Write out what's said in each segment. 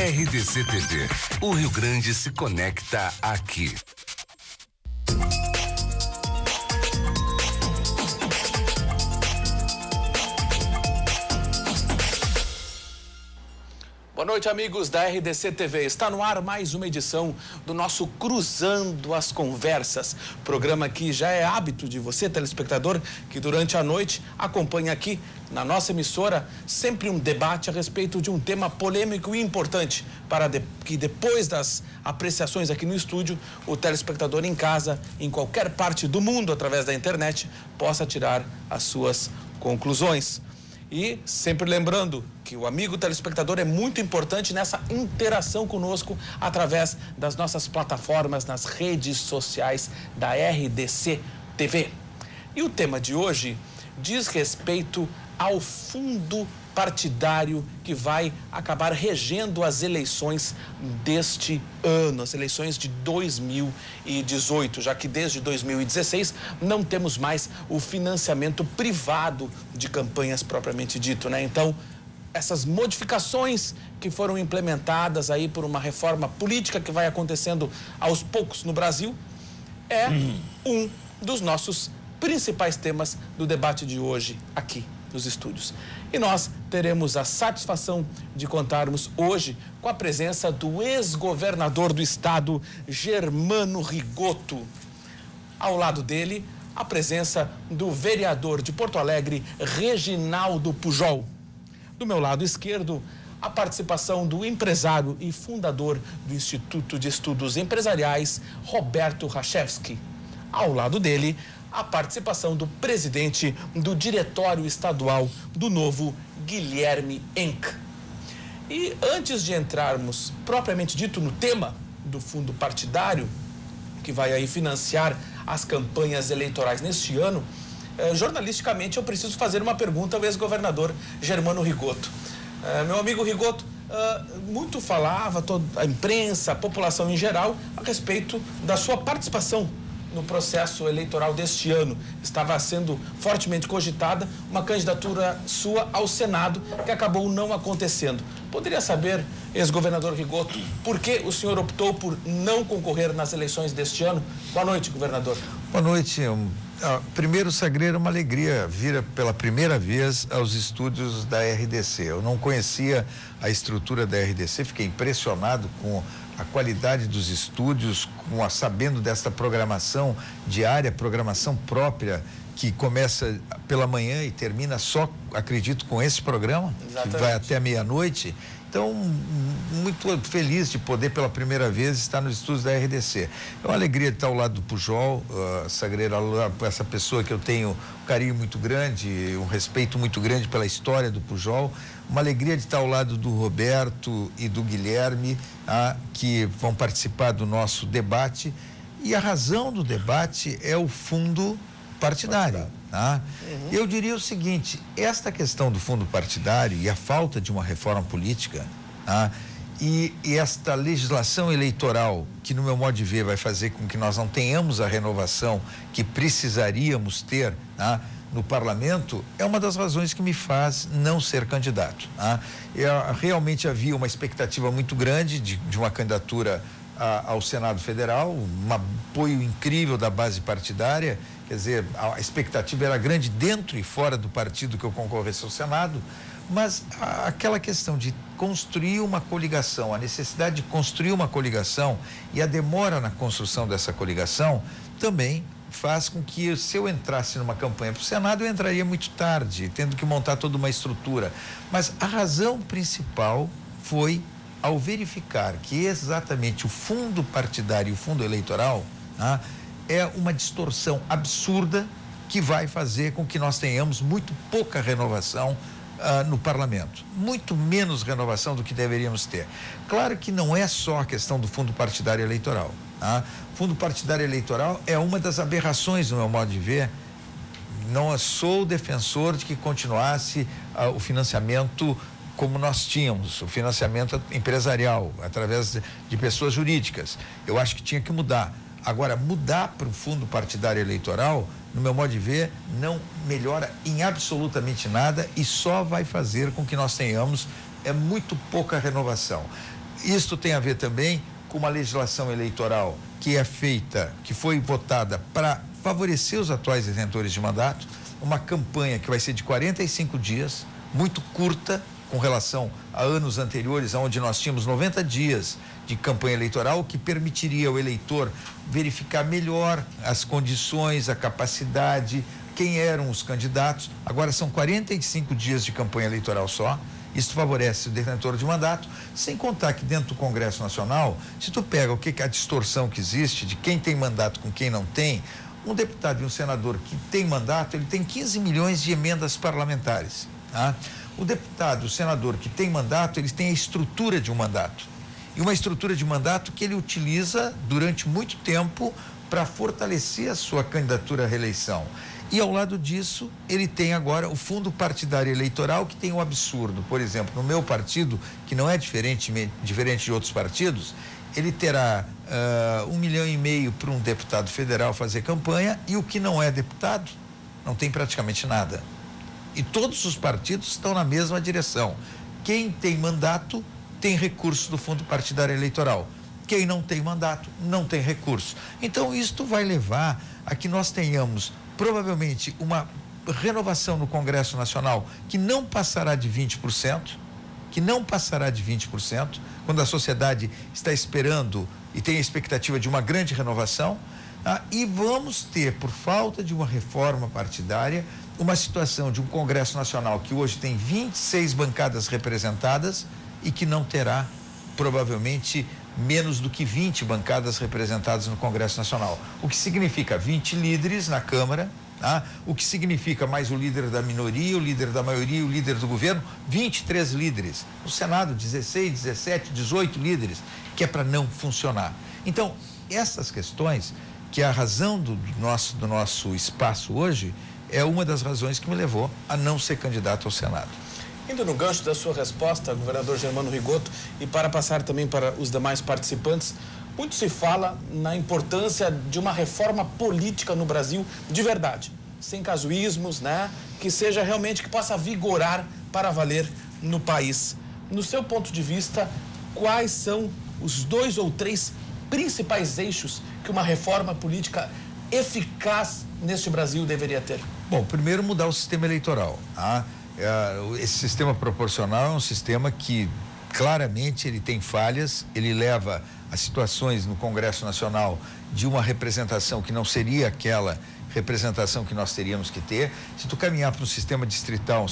RDC TV. O Rio Grande se conecta aqui. Boa noite, amigos da RDC TV. Está no ar mais uma edição do nosso Cruzando as Conversas. Programa que já é hábito de você, telespectador, que durante a noite acompanha aqui na nossa emissora sempre um debate a respeito de um tema polêmico e importante para que depois das apreciações aqui no estúdio, o telespectador em casa, em qualquer parte do mundo, através da internet, possa tirar as suas conclusões. E sempre lembrando que o amigo telespectador é muito importante nessa interação conosco através das nossas plataformas nas redes sociais da RDC TV. E o tema de hoje diz respeito ao fundo partidário que vai acabar regendo as eleições deste ano, as eleições de 2018, já que desde 2016 não temos mais o financiamento privado de campanhas propriamente dito, né? Então, essas modificações que foram implementadas aí por uma reforma política que vai acontecendo aos poucos no Brasil é um dos nossos principais temas do debate de hoje aqui nos estúdios. E nós teremos a satisfação de contarmos hoje com a presença do ex-governador do estado, Germano Rigotto. Ao lado dele, a presença do vereador de Porto Alegre, Reginaldo Pujol. Do meu lado esquerdo, a participação do empresário e fundador do Instituto de Estudos Empresariais, Roberto Rachevski. Ao lado dele, a participação do presidente do Diretório Estadual do Novo, Guilherme Enck. E antes de entrarmos propriamente dito no tema do fundo partidário, que vai aí financiar as campanhas eleitorais neste ano, jornalisticamente eu preciso fazer uma pergunta ao ex-governador Germano Rigotto. Meu amigo Rigotto, muito falava toda a imprensa, a população em geral, a respeito da sua participação no processo eleitoral deste ano. Estava sendo fortemente cogitada uma candidatura sua ao Senado, que acabou não acontecendo. Poderia saber, ex-governador Rigotto, por que o senhor optou por não concorrer nas eleições deste ano? Boa noite, governador. Boa noite. Primeiro, Sagreira, uma alegria vir pela primeira vez aos estúdios da RDC. Eu não conhecia a estrutura da RDC, fiquei impressionado com a qualidade dos estúdios, sabendo desta programação diária, programação própria, que começa pela manhã e termina só, acredito, com esse programa, Exatamente. Que vai até meia-noite. Então, muito feliz de poder, pela primeira vez, estar nos estúdios da RDC. É uma alegria de estar ao lado do Pujol, Sagreira, essa pessoa que eu tenho um carinho muito grande, um respeito muito grande pela história do Pujol. Uma alegria de estar ao lado do Roberto e do Guilherme, que vão participar do nosso debate. E a razão do debate é o fundo partidário. Eu diria o seguinte: esta questão do fundo partidário e a falta de uma reforma política, e esta legislação eleitoral, que no meu modo de ver vai fazer com que nós não tenhamos a renovação que precisaríamos ter no parlamento, é uma das razões que me faz não ser candidato. Realmente havia uma expectativa muito grande de uma candidatura ao Senado Federal, um apoio incrível da base partidária. Quer dizer, a expectativa era grande dentro e fora do partido que eu concorresse ao Senado, mas aquela questão de construir uma coligação, a necessidade de construir uma coligação e a demora na construção dessa coligação também faz com que, se eu entrasse numa campanha para o Senado, eu entraria muito tarde, tendo que montar toda uma estrutura. Mas a razão principal foi ao verificar que exatamente o fundo partidário e o fundo eleitoral é uma distorção absurda que vai fazer com que nós tenhamos muito pouca renovação no parlamento, muito menos renovação do que deveríamos ter. Claro que não é só a questão do fundo partidário eleitoral. Fundo partidário eleitoral é uma das aberrações, no meu modo de ver. Não sou defensor de que continuasse o financiamento como nós tínhamos, o financiamento empresarial, através de pessoas jurídicas. Eu acho que tinha que mudar. Agora, mudar para o fundo partidário eleitoral, no meu modo de ver, não melhora em absolutamente nada e só vai fazer com que nós tenhamos muito pouca renovação. Isto tem a ver também com uma legislação eleitoral que é feita, que foi votada para favorecer os atuais detentores de mandato, uma campanha que vai ser de 45 dias, muito curta com relação a anos anteriores, onde nós tínhamos 90 dias de campanha eleitoral, que permitiria ao eleitor verificar melhor as condições, a capacidade, quem eram os candidatos. Agora são 45 dias de campanha eleitoral só. Isso favorece o detentor de mandato, sem contar que dentro do Congresso Nacional, se tu pega o que a distorção que existe de quem tem mandato com quem não tem, um deputado e um senador que tem mandato, ele tem 15 milhões de emendas parlamentares, tá? O deputado, o senador que tem mandato, eles têm a estrutura de um mandato. E uma estrutura de mandato que ele utiliza durante muito tempo para fortalecer a sua candidatura à reeleição. E ao lado disso, ele tem agora o fundo partidário eleitoral, que tem um absurdo. Por exemplo, no meu partido, que não é diferente de outros partidos, ele terá 1,5 milhão para um deputado federal fazer campanha, e o que não é deputado não tem praticamente nada. E todos os partidos estão na mesma direção. Quem tem mandato tem recurso do fundo partidário eleitoral. Quem não tem mandato não tem recurso. Então, isto vai levar a que nós tenhamos provavelmente uma renovação no Congresso Nacional que não passará de 20%, quando a sociedade está esperando e tem a expectativa de uma grande renovação, e vamos ter, por falta de uma reforma partidária, uma situação de um Congresso Nacional que hoje tem 26 bancadas representadas e que não terá, provavelmente, menos do que 20 bancadas representadas no Congresso Nacional. O que significa 20 líderes na Câmara, o que significa mais o líder da minoria, o líder da maioria, o líder do governo, 23 líderes. No Senado, 16, 17, 18 líderes, que é para não funcionar. Então, essas questões, que é a razão do nosso espaço hoje, é uma das razões que me levou a não ser candidato ao Senado. Indo no gancho da sua resposta, governador Germano Rigotto, e para passar também para os demais participantes, muito se fala na importância de uma reforma política no Brasil de verdade, sem casuísmos, né? Que seja realmente, que possa vigorar para valer no país. No seu ponto de vista, quais são os 2 ou 3 principais eixos que uma reforma política eficaz neste Brasil deveria ter? Bom, primeiro mudar o sistema eleitoral, tá? Esse sistema proporcional é um sistema que claramente ele tem falhas, ele leva a situações no Congresso Nacional de uma representação que não seria aquela representação que nós teríamos que ter. Se tu caminhar para um sistema distrital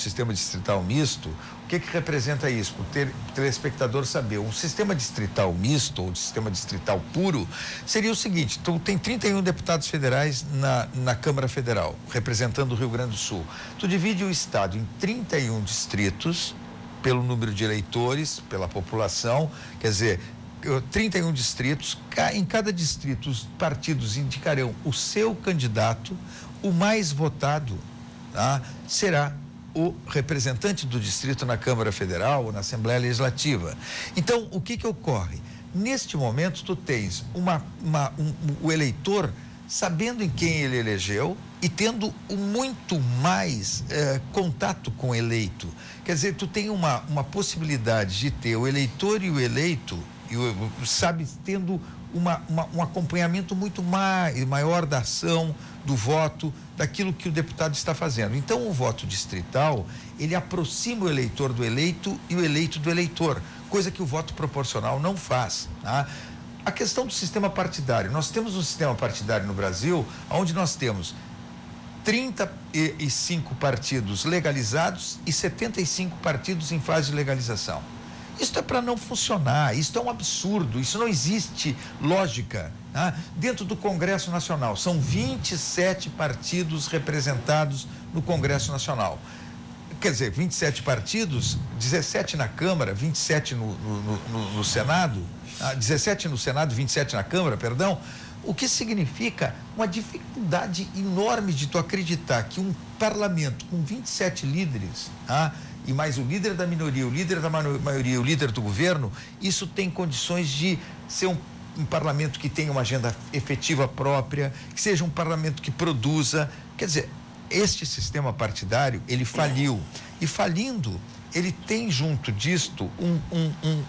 misto, o que representa isso? Para o telespectador saber, um sistema distrital misto ou sistema distrital puro seria o seguinte: tu tem 31 deputados federais na Câmara Federal, representando o Rio Grande do Sul. Tu divide o estado em 31 distritos, pelo número de eleitores, pela população, quer dizer, 31 distritos, em cada distrito os partidos indicarão o seu candidato, o mais votado, tá, será o representante do distrito na Câmara Federal ou na Assembleia Legislativa. Então, o que ocorre? Neste momento, tu tens o eleitor sabendo em quem ele elegeu e tendo muito mais contato com o eleito. Quer dizer, tu tem uma possibilidade de ter o eleitor e o eleito, sabe, tendo um acompanhamento muito maior da ação, do voto, daquilo que o deputado está fazendo. Então, o voto distrital, ele aproxima o eleitor do eleito e o eleito do eleitor, coisa que o voto proporcional não faz, tá? A questão do sistema partidário. Nós temos um sistema partidário no Brasil, onde nós temos 35 partidos legalizados e 75 partidos em fase de legalização. Isso é para não funcionar, isso é um absurdo, isso não existe lógica, tá? Dentro do Congresso Nacional, são 27 partidos representados no Congresso Nacional. Quer dizer, 27 partidos, 17 na Câmara, 27 no Senado, 17 no Senado, 27 na Câmara, perdão, o que significa uma dificuldade enorme de tu acreditar que um parlamento com 27 líderes, e mais o líder da minoria, o líder da maioria, o líder do governo, isso tem condições de ser um parlamento que tenha uma agenda efetiva própria, que seja um parlamento que produza. Quer dizer, este sistema partidário, ele faliu. E falindo, ele tem junto disto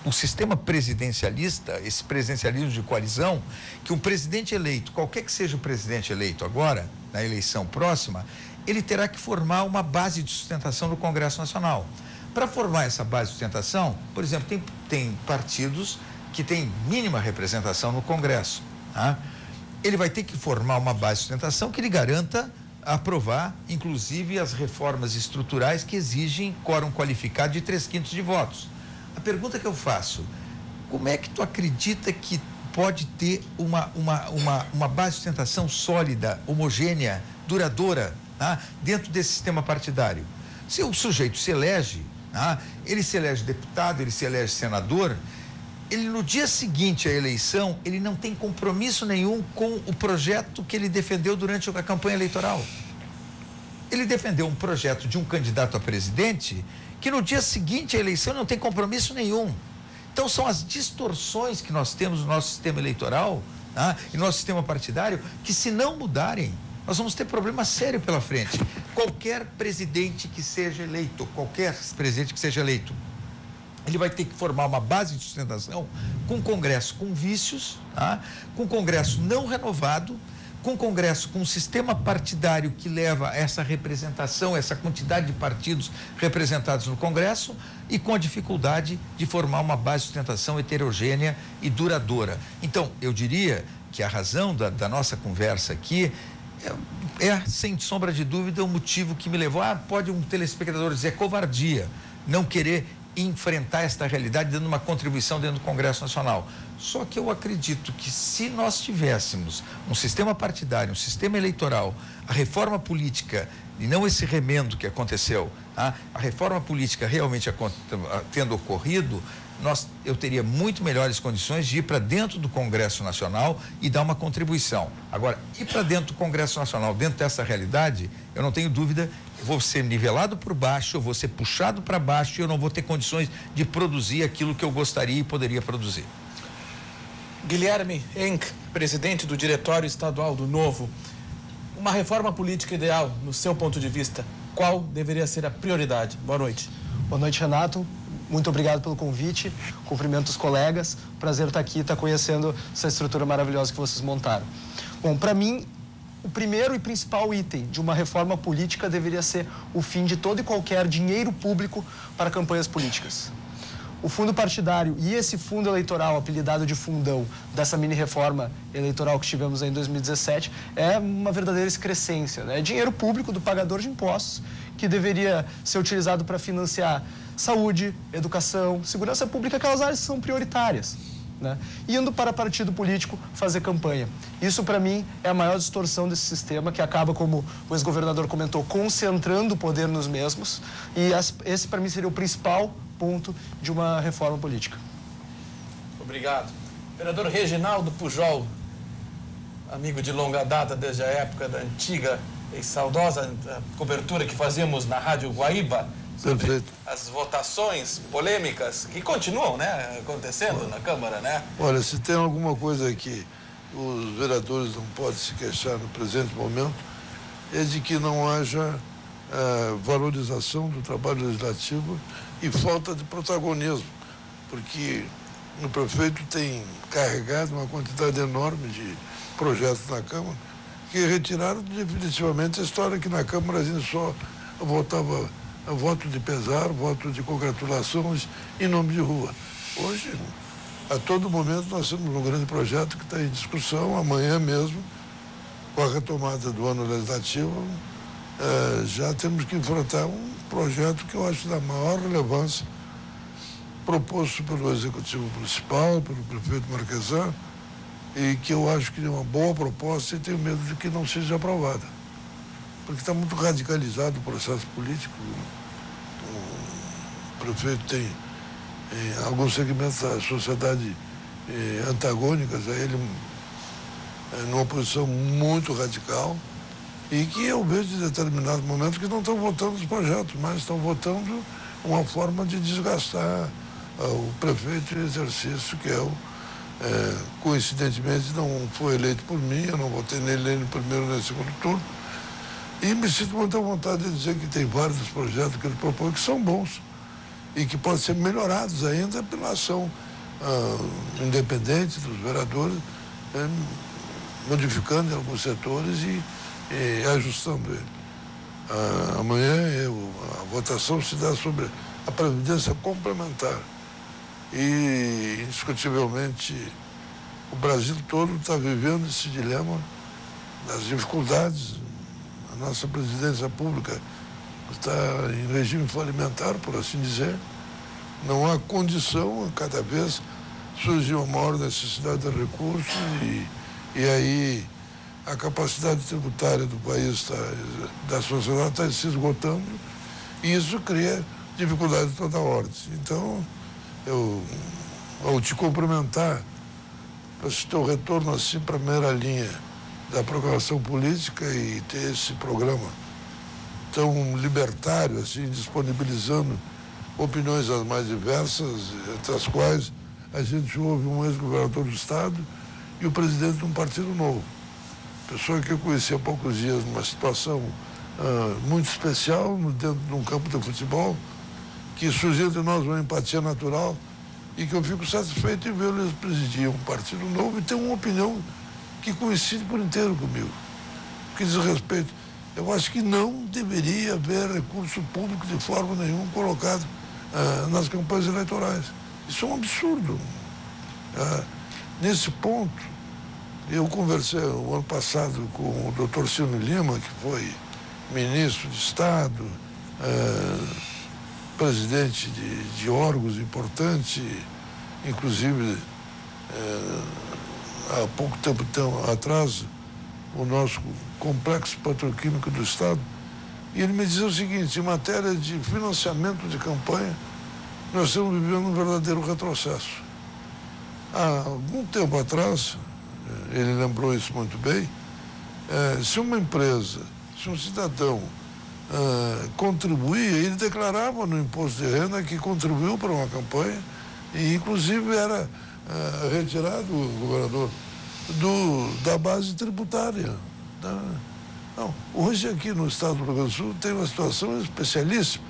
um sistema presidencialista, esse presidencialismo de coalizão, que um presidente eleito, qualquer que seja o presidente eleito agora, na eleição próxima, ele terá que formar uma base de sustentação no Congresso Nacional. Para formar essa base de sustentação, por exemplo, tem partidos que têm mínima representação no Congresso. Tá? Ele vai ter que formar uma base de sustentação que lhe garanta aprovar, inclusive, as reformas estruturais que exigem quórum qualificado de 3/5 de votos. A pergunta que eu faço, como é que tu acredita que pode ter uma base de sustentação sólida, homogênea, duradoura, tá? Dentro desse sistema partidário? Se o sujeito se elege, tá? Ele se elege deputado, ele se elege senador, ele no dia seguinte à eleição, ele não tem compromisso nenhum com o projeto que ele defendeu durante a campanha eleitoral. Ele defendeu um projeto de um candidato a presidente que no dia seguinte à eleição não tem compromisso nenhum. Então são as distorções que nós temos no nosso sistema eleitoral, tá? E no nosso sistema partidário, que se não mudarem, nós vamos ter problema sério pela frente. Qualquer presidente que seja eleito, ele vai ter que formar uma base de sustentação com um Congresso com vícios, tá? Com um Congresso não renovado, com um Congresso com um sistema partidário que leva essa representação, essa quantidade de partidos representados no Congresso e com a dificuldade de formar uma base de sustentação heterogênea e duradoura. Então, eu diria que a razão da nossa conversa aqui sem sombra de dúvida, o motivo que me levou, pode um telespectador dizer, covardia, não querer enfrentar esta realidade dando uma contribuição dentro do Congresso Nacional. Só que eu acredito que se nós tivéssemos um sistema partidário, um sistema eleitoral, a reforma política, e não esse remendo que aconteceu, tá? A reforma política realmente tendo ocorrido, eu teria muito melhores condições de ir para dentro do Congresso Nacional e dar uma contribuição. Agora, ir para dentro do Congresso Nacional, dentro dessa realidade, eu não tenho dúvida, eu vou ser nivelado por baixo, eu vou ser puxado para baixo e eu não vou ter condições de produzir aquilo que eu gostaria e poderia produzir. Guilherme Henck, presidente do Diretório Estadual do Novo, uma reforma política ideal, no seu ponto de vista, qual deveria ser a prioridade? Boa noite. Boa noite, Renato. Muito obrigado pelo convite, cumprimento os colegas, prazer estar aqui, estar conhecendo essa estrutura maravilhosa que vocês montaram. Bom, para mim, o primeiro e principal item de uma reforma política deveria ser o fim de todo e qualquer dinheiro público para campanhas políticas. O fundo partidário e esse fundo eleitoral, apelidado de fundão, dessa mini-reforma eleitoral que tivemos aí em 2017, é uma verdadeira excrescência, né? É dinheiro público do pagador de impostos que deveria ser utilizado para financiar saúde, educação, segurança pública, aquelas áreas que são prioritárias, né? Indo para partido político fazer campanha. Isso, para mim, é a maior distorção desse sistema, que acaba, como o ex-governador comentou, concentrando o poder nos mesmos. E esse, para mim, seria o principal ponto de uma reforma política. Obrigado. Vereador Reginaldo Pujol, amigo de longa data desde a época da antiga e saudosa cobertura que fazíamos na Rádio Guaíba, sobre as votações polêmicas que continuam, né, acontecendo na Câmara, né? Olha, se tem alguma coisa que os vereadores não podem se queixar no presente momento, é de que não haja valorização do trabalho legislativo e falta de protagonismo, porque o prefeito tem carregado uma quantidade enorme de projetos na Câmara que retiraram definitivamente a história que na Câmara a gente só votava voto de pesar, voto de congratulações em nome de rua. Hoje, a todo momento, nós temos um grande projeto que está em discussão. Amanhã mesmo, com a retomada do ano legislativo, já temos que enfrentar um projeto que eu acho da maior relevância, proposto pelo Executivo Municipal, pelo prefeito Marquesan, e que eu acho que é uma boa proposta e tenho medo de que não seja aprovada. Porque está muito radicalizado o processo político. O prefeito tem alguns segmentos da sociedade antagônicos a ele, numa posição muito radical, e que eu vejo em determinado momento que não estão votando os projetos, mas estão votando uma forma de desgastar o prefeito em exercício, que coincidentemente não foi eleito por mim, eu não votei nele nem no primeiro nem no segundo turno, E me sinto muita vontade de dizer que tem vários projetos que ele propõe que são bons e que podem ser melhorados ainda pela ação independente dos vereadores, modificando em alguns setores e ajustando ele. Amanhã a votação se dá sobre a previdência complementar. E, indiscutivelmente, o Brasil todo está vivendo esse dilema das dificuldades. A nossa presidência pública está em regime falimentar, por assim dizer. Não há condição, cada vez surgiu uma maior necessidade de recursos e aí a capacidade tributária do país, da sociedade, está se esgotando e isso cria dificuldade de toda ordem. Então, ao te cumprimentar, para esse teu retorno assim para a primeira linha da programação política e ter esse programa tão libertário, assim, disponibilizando opiniões as mais diversas, entre as quais a gente ouve um ex-governador do Estado e o presidente de um partido novo. Pessoa que eu conheci há poucos dias numa situação muito especial, dentro de um campo de futebol, que surgiu de nós uma empatia natural e que eu fico satisfeito em vê-lo presidir um partido novo e ter uma opinião que coincide por inteiro comigo. Que diz respeito, eu acho que não deveria haver recurso público de forma nenhuma colocado nas campanhas eleitorais. Isso é um absurdo. Nesse ponto, eu conversei o ano passado com o Dr. Ciro Lima, que foi ministro de Estado, presidente de órgãos importantes, inclusive há pouco tempo atrás, o nosso complexo petroquímico do Estado, e ele me dizia o seguinte: em matéria de financiamento de campanha, nós estamos vivendo um verdadeiro retrocesso. Há algum tempo atrás, ele lembrou isso muito bem, se uma empresa, se um cidadão contribuía, ele declarava no imposto de renda que contribuiu para uma campanha e, inclusive, era retirado, governador, da base tributária. Não, hoje aqui no estado do Rio Grande do Sul tem uma situação especialíssima.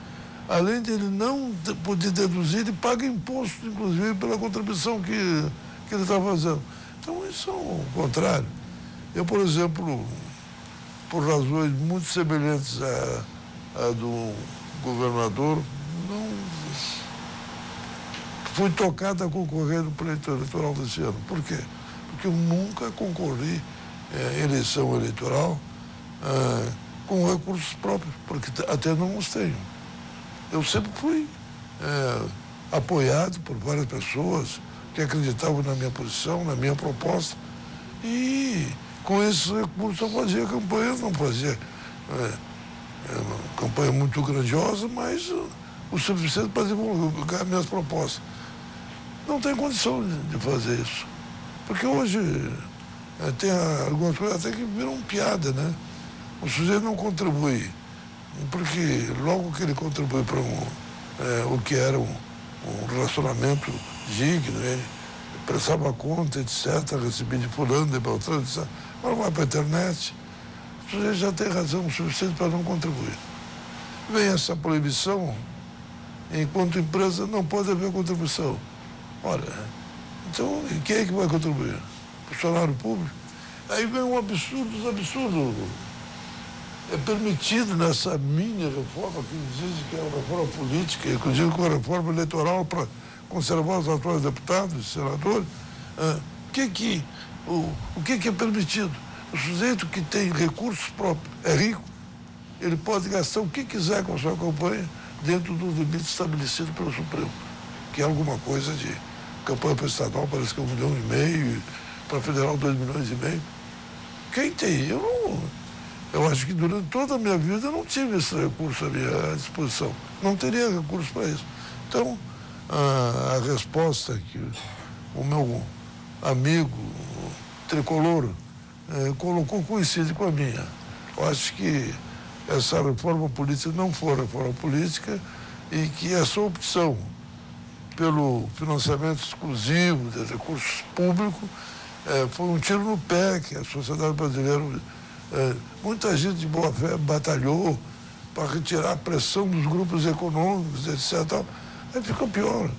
Além de ele não poder deduzir, ele paga imposto, inclusive, pela contribuição que ele está fazendo. Então, isso é o contrário. Eu, por exemplo, por razões muito semelhantes a do governador, não fui tocado a concorrer no pleito eleitoral desse ano. Por quê? Porque eu nunca concorri em eleição eleitoral com recursos próprios, porque até não os tenho. Eu sempre fui apoiado por várias pessoas que acreditavam na minha posição, na minha proposta, e com esses recursos eu fazia campanha, não fazia uma campanha muito grandiosa, mas o suficiente para divulgar minhas propostas. Não tem condição de fazer isso, porque hoje tem algumas coisas até que viram piada, né? O sujeito não contribui, porque logo que ele contribui para o que era um relacionamento digno, ele prestava conta, etc., recebia de fulano, de Beltrano, etc. Agora vai para a internet, o sujeito já tem razão suficiente para não contribuir. Vem essa proibição, enquanto empresa não pode haver contribuição. Olha, então quem é que vai contribuir? Funcionário público? Aí vem um absurdo dos absurdos. É permitido nessa mini reforma, que dizem que é uma reforma política, inclusive com a reforma eleitoral para conservar os atuais deputados e senadores, o que é permitido? O sujeito que tem recursos próprios é rico, ele pode gastar o que quiser com a sua campanha dentro dos limites estabelecidos pelo Supremo, que é alguma coisa de campanha para estadual, parece que é 1,5 milhão, para federal 2,5 milhões. Quem tem? Eu acho que durante toda a minha vida eu não tive esse recurso à minha disposição. Não teria recurso para isso. Então, a resposta que o meu amigo tricolor colocou coincide com a minha. Eu acho que essa reforma política não foi reforma política e que essa opção pelo financiamento exclusivo de recursos públicos foi um tiro no pé que a sociedade brasileira Muita gente de boa fé batalhou para retirar a pressão dos grupos econômicos, etc. Aí ficou pior.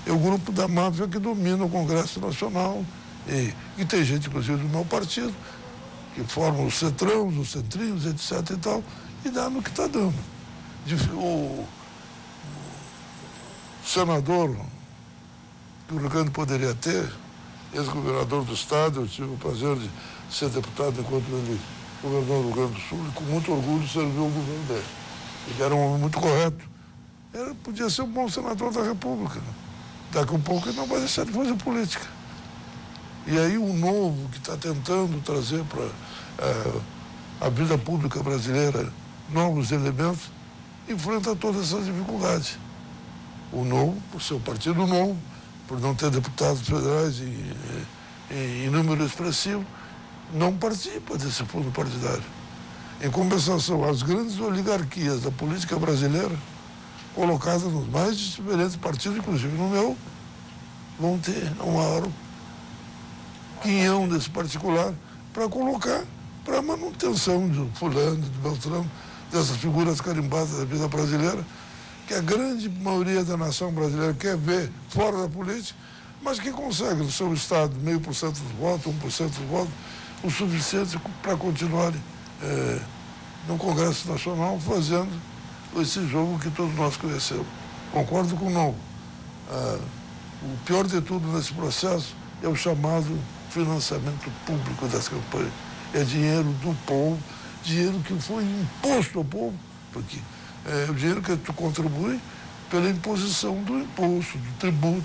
É o grupo da máfia que domina o Congresso Nacional. E tem gente, inclusive, do meu partido, que formam os centrões, os centrinhos, etc. e tal, e dá no que está dando. O senador que o Rio Grande poderia ter, ex-governador do estado, eu tive o prazer de ser deputado enquanto ele governador do Rio Grande do Sul, e com muito orgulho serviu o governo dele. Ele era um homem muito correto. Ele podia ser um bom senador da República. Daqui a um pouco ele não vai deixar de fazer política. E aí o novo que está tentando trazer para a vida pública brasileira novos elementos, enfrenta todas essas dificuldades. O novo, por ser um partido novo, por não ter deputados federais em número expressivo, não participa desse fundo partidário. Em compensação, as grandes oligarquias da política brasileira, colocadas nos mais diferentes partidos, inclusive no meu, vão ter um maior quinhão desse particular para colocar para a manutenção de fulano, de Beltrano, dessas figuras carimbadas da vida brasileira, que a grande maioria da nação brasileira quer ver fora da política, mas que consegue no seu estado 0,5% dos votos, 1% dos votos, o suficiente para continuarem no Congresso Nacional fazendo esse jogo que todos nós conhecemos. Concordo com o Novo. O pior de tudo nesse processo é o chamado financiamento público das campanhas. É dinheiro do povo, dinheiro que foi imposto ao povo, porque é o dinheiro que tu contribui pela imposição do imposto, do tributo,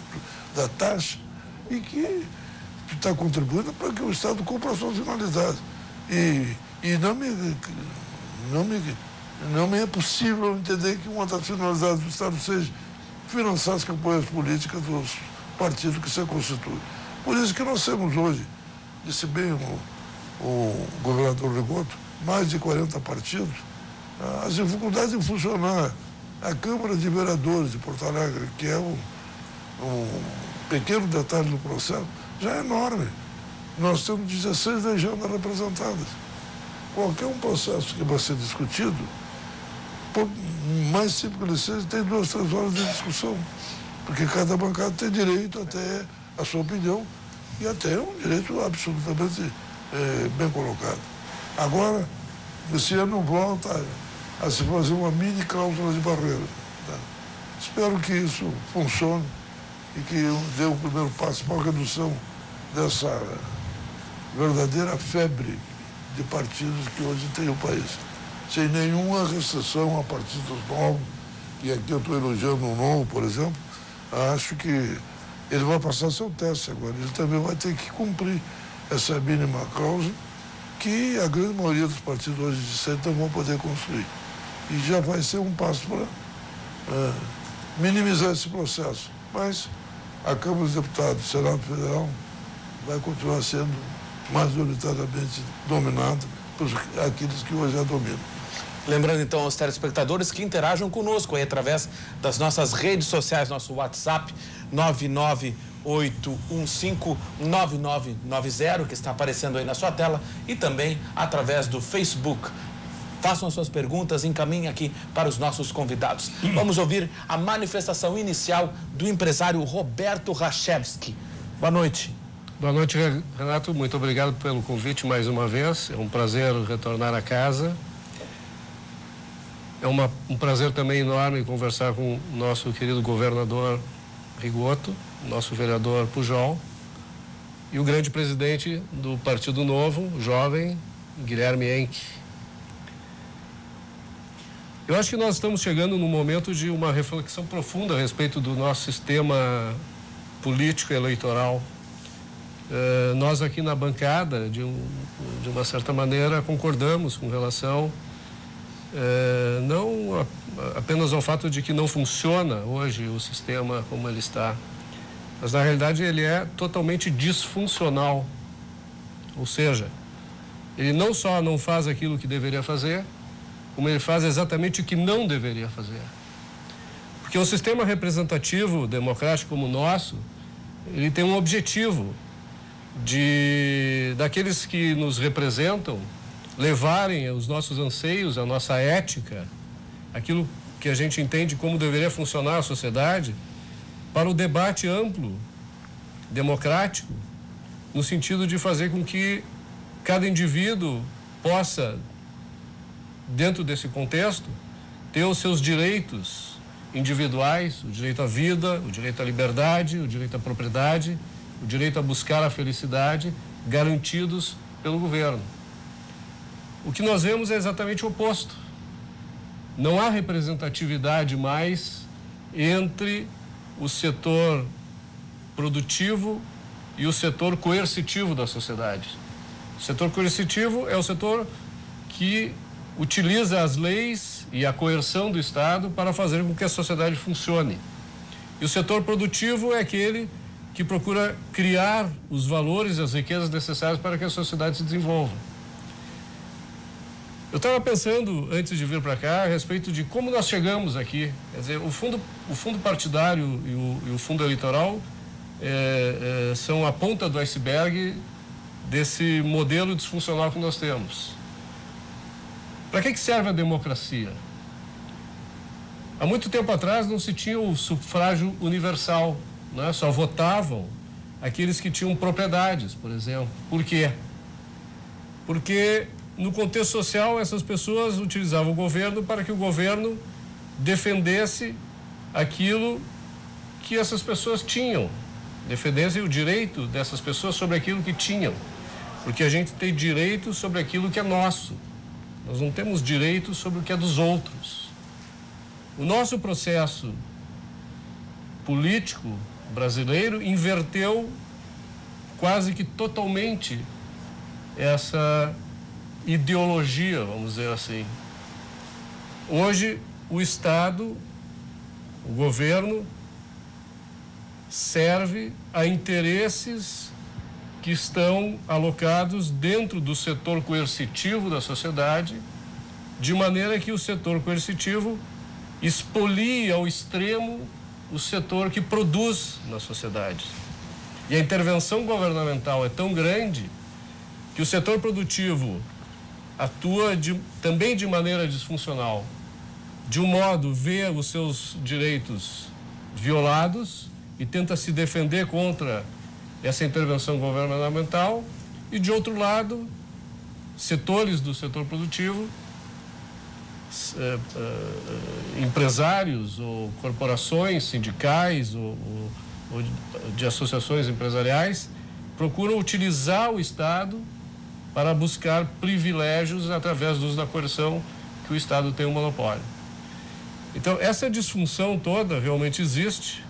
da taxa, e que tu está contribuindo para que o Estado cumpra as suas finalidades. E não me é possível entender que uma das finalidades do Estado seja financiar as campanhas políticas dos partidos que se constituem. Por isso que nós temos hoje, disse bem o governador Rigoto, mais de 40 partidos. As dificuldades de funcionar a Câmara de Vereadores de Porto Alegre, que é um pequeno detalhe do processo, já é enorme. Nós temos 16 legendas representadas. Qualquer um processo que vai ser discutido, por mais simples que ele seja, tem 2, 3 horas de discussão, porque cada bancada tem direito até a sua opinião e até um direito absolutamente bem colocado. Agora, esse ano volta a se fazer uma mini cláusula de barreira. Tá? Espero que isso funcione e que dê o primeiro passo para a redução dessa verdadeira febre de partidos que hoje tem o país. Sem nenhuma restrição a partidos novos, e aqui eu estou elogiando o Novo, por exemplo, acho que ele vai passar seu teste agora. Ele também vai ter que cumprir essa mínima cláusula que a grande maioria dos partidos hoje de centro não vão poder construir. E já vai ser um passo para minimizar esse processo. Mas a Câmara dos Deputados, o Senado Federal, vai continuar sendo majoritariamente dominada por aqueles que hoje a dominam. Lembrando então aos telespectadores que interajam conosco aí através das nossas redes sociais, nosso WhatsApp 998159990, que está aparecendo aí na sua tela, e também através do Facebook. Façam as suas perguntas, encaminhem aqui para os nossos convidados. Vamos ouvir a manifestação inicial do empresário Roberto Rachevski. Boa noite. Boa noite, Renato. Muito obrigado pelo convite mais uma vez. É um prazer retornar a casa. É um prazer também enorme conversar com o nosso querido governador Rigoto, nosso vereador Pujol e o grande presidente do Partido Novo, o jovem Guilherme Henke. Eu acho que nós estamos chegando num momento de uma reflexão profunda a respeito do nosso sistema político eleitoral. Nós aqui na bancada, de uma certa maneira, concordamos com relação não apenas ao fato de que não funciona hoje o sistema como ele está, mas na realidade ele é totalmente disfuncional. Ou seja, ele não só não faz aquilo que deveria fazer, como ele faz exatamente o que não deveria fazer. Porque um sistema representativo democrático como o nosso, ele tem um objetivo. daqueles que nos representam levarem os nossos anseios, a nossa ética, aquilo que a gente entende como deveria funcionar a sociedade, para o debate amplo, democrático, no sentido de fazer com que cada indivíduo possa, dentro desse contexto, ter os seus direitos individuais, o direito à vida, o direito à liberdade, o direito à propriedade, o direito a buscar a felicidade, garantidos pelo governo. O que nós vemos é exatamente o oposto. Não há representatividade mais entre o setor produtivo e o setor coercitivo da sociedade. O setor coercitivo é o setor que utiliza as leis e a coerção do Estado para fazer com que a sociedade funcione. E o setor produtivo é aquele que procura criar os valores e as riquezas necessárias para que a sociedade se desenvolva. Eu estava pensando, antes de vir para cá, a respeito de como nós chegamos aqui. Quer dizer, o fundo partidário e o fundo eleitoral são a ponta do iceberg desse modelo disfuncional que nós temos. Para que serve a democracia? Há muito tempo atrás não se tinha o sufrágio universal, né? Só votavam aqueles que tinham propriedades, por exemplo. Por quê? Porque no contexto social essas pessoas utilizavam o governo para que o governo defendesse aquilo que essas pessoas tinham, defendesse o direito dessas pessoas sobre aquilo que tinham, porque a gente tem direito sobre aquilo que é nosso. Nós não temos direito sobre o que é dos outros. O nosso processo político brasileiro inverteu quase que totalmente essa ideologia, vamos dizer assim. Hoje, o Estado, o governo, serve a interesses que estão alocados dentro do setor coercitivo da sociedade, de maneira que o setor coercitivo expolie ao extremo o setor que produz na sociedade. E a intervenção governamental é tão grande que o setor produtivo atua também de maneira disfuncional. De um modo, vê os seus direitos violados e tenta se defender contra essa intervenção governamental, e de outro lado, setores do setor produtivo, empresários ou corporações sindicais ou de associações empresariais procuram utilizar o Estado para buscar privilégios através do uso da coerção, que o Estado tem um monopólio. Então, essa disfunção toda realmente existe,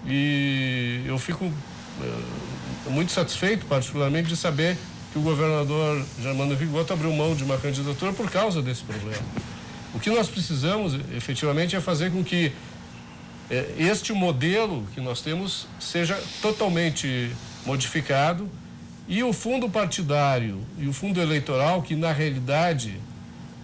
e eu fico muito satisfeito, particularmente, de saber que o governador Germano Rigoto abriu mão de uma candidatura por causa desse problema. O que nós precisamos, efetivamente, é fazer com que este modelo que nós temos seja totalmente modificado, e o fundo partidário e o fundo eleitoral, que na realidade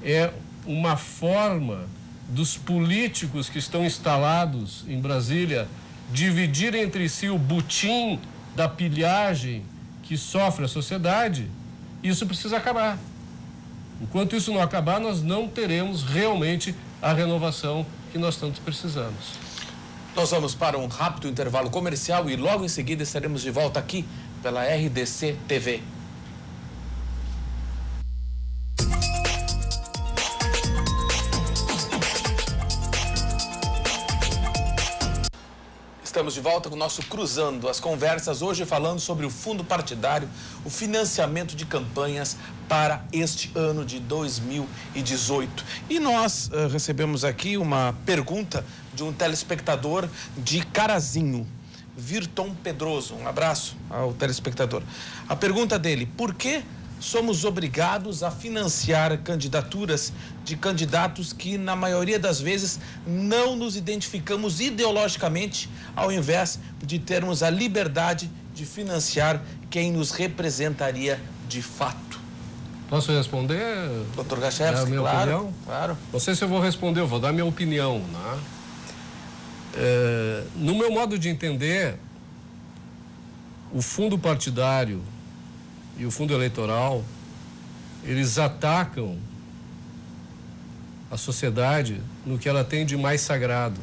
é uma forma dos políticos que estão instalados em Brasília dividir entre si o butim da pilhagem que sofre a sociedade, isso precisa acabar. Enquanto isso não acabar, nós não teremos realmente a renovação que nós tanto precisamos. Nós vamos para um rápido intervalo comercial e logo em seguida estaremos de volta aqui pela RDC TV. Estamos de volta com o nosso Cruzando as Conversas, hoje falando sobre o fundo partidário, o financiamento de campanhas para este ano de 2018. E nós recebemos aqui uma pergunta de um telespectador de Carazinho, Virton Pedroso. Um abraço ao telespectador. A pergunta dele: por que somos obrigados a financiar candidaturas de candidatos que, na maioria das vezes, não nos identificamos ideologicamente, ao invés de termos a liberdade de financiar quem nos representaria de fato? Posso responder? Dr. Gachevski, claro, opinião? Claro. Não sei se eu vou responder, eu vou dar minha opinião, né? No meu modo de entender, o fundo partidário e o fundo eleitoral, eles atacam a sociedade no que ela tem de mais sagrado.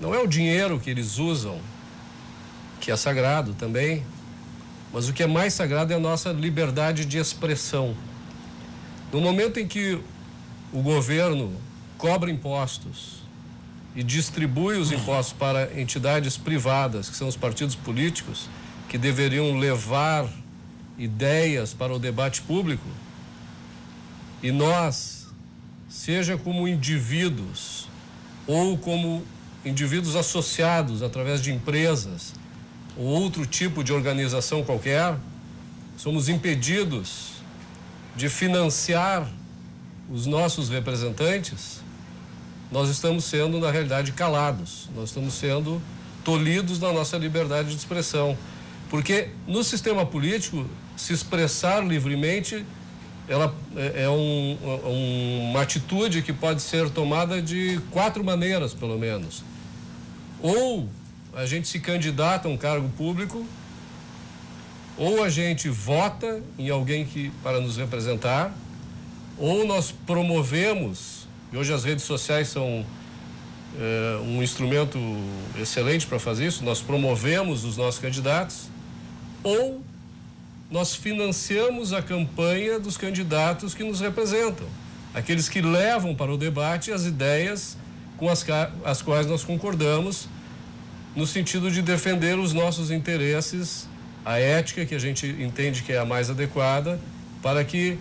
Não é o dinheiro que eles usam, que é sagrado também, mas o que é mais sagrado é a nossa liberdade de expressão. No momento em que o governo cobra impostos e distribui os impostos para entidades privadas, que são os partidos políticos, que deveriam levar ideias para o debate público, e nós, seja como indivíduos ou como indivíduos associados através de empresas ou outro tipo de organização qualquer, somos impedidos de financiar os nossos representantes, nós estamos sendo, na realidade, calados. Nós estamos sendo tolhidos na nossa liberdade de expressão. Porque no sistema político, se expressar livremente, ela é uma atitude que pode ser tomada de 4 maneiras, pelo menos. Ou a gente se candidata a um cargo público, ou a gente vota em alguém para nos representar, ou nós promovemos, e hoje as redes sociais são um instrumento excelente para fazer isso, nós promovemos os nossos candidatos, ou nós financiamos a campanha dos candidatos que nos representam, aqueles que levam para o debate as ideias com as quais nós concordamos, no sentido de defender os nossos interesses, a ética que a gente entende que é a mais adequada, para que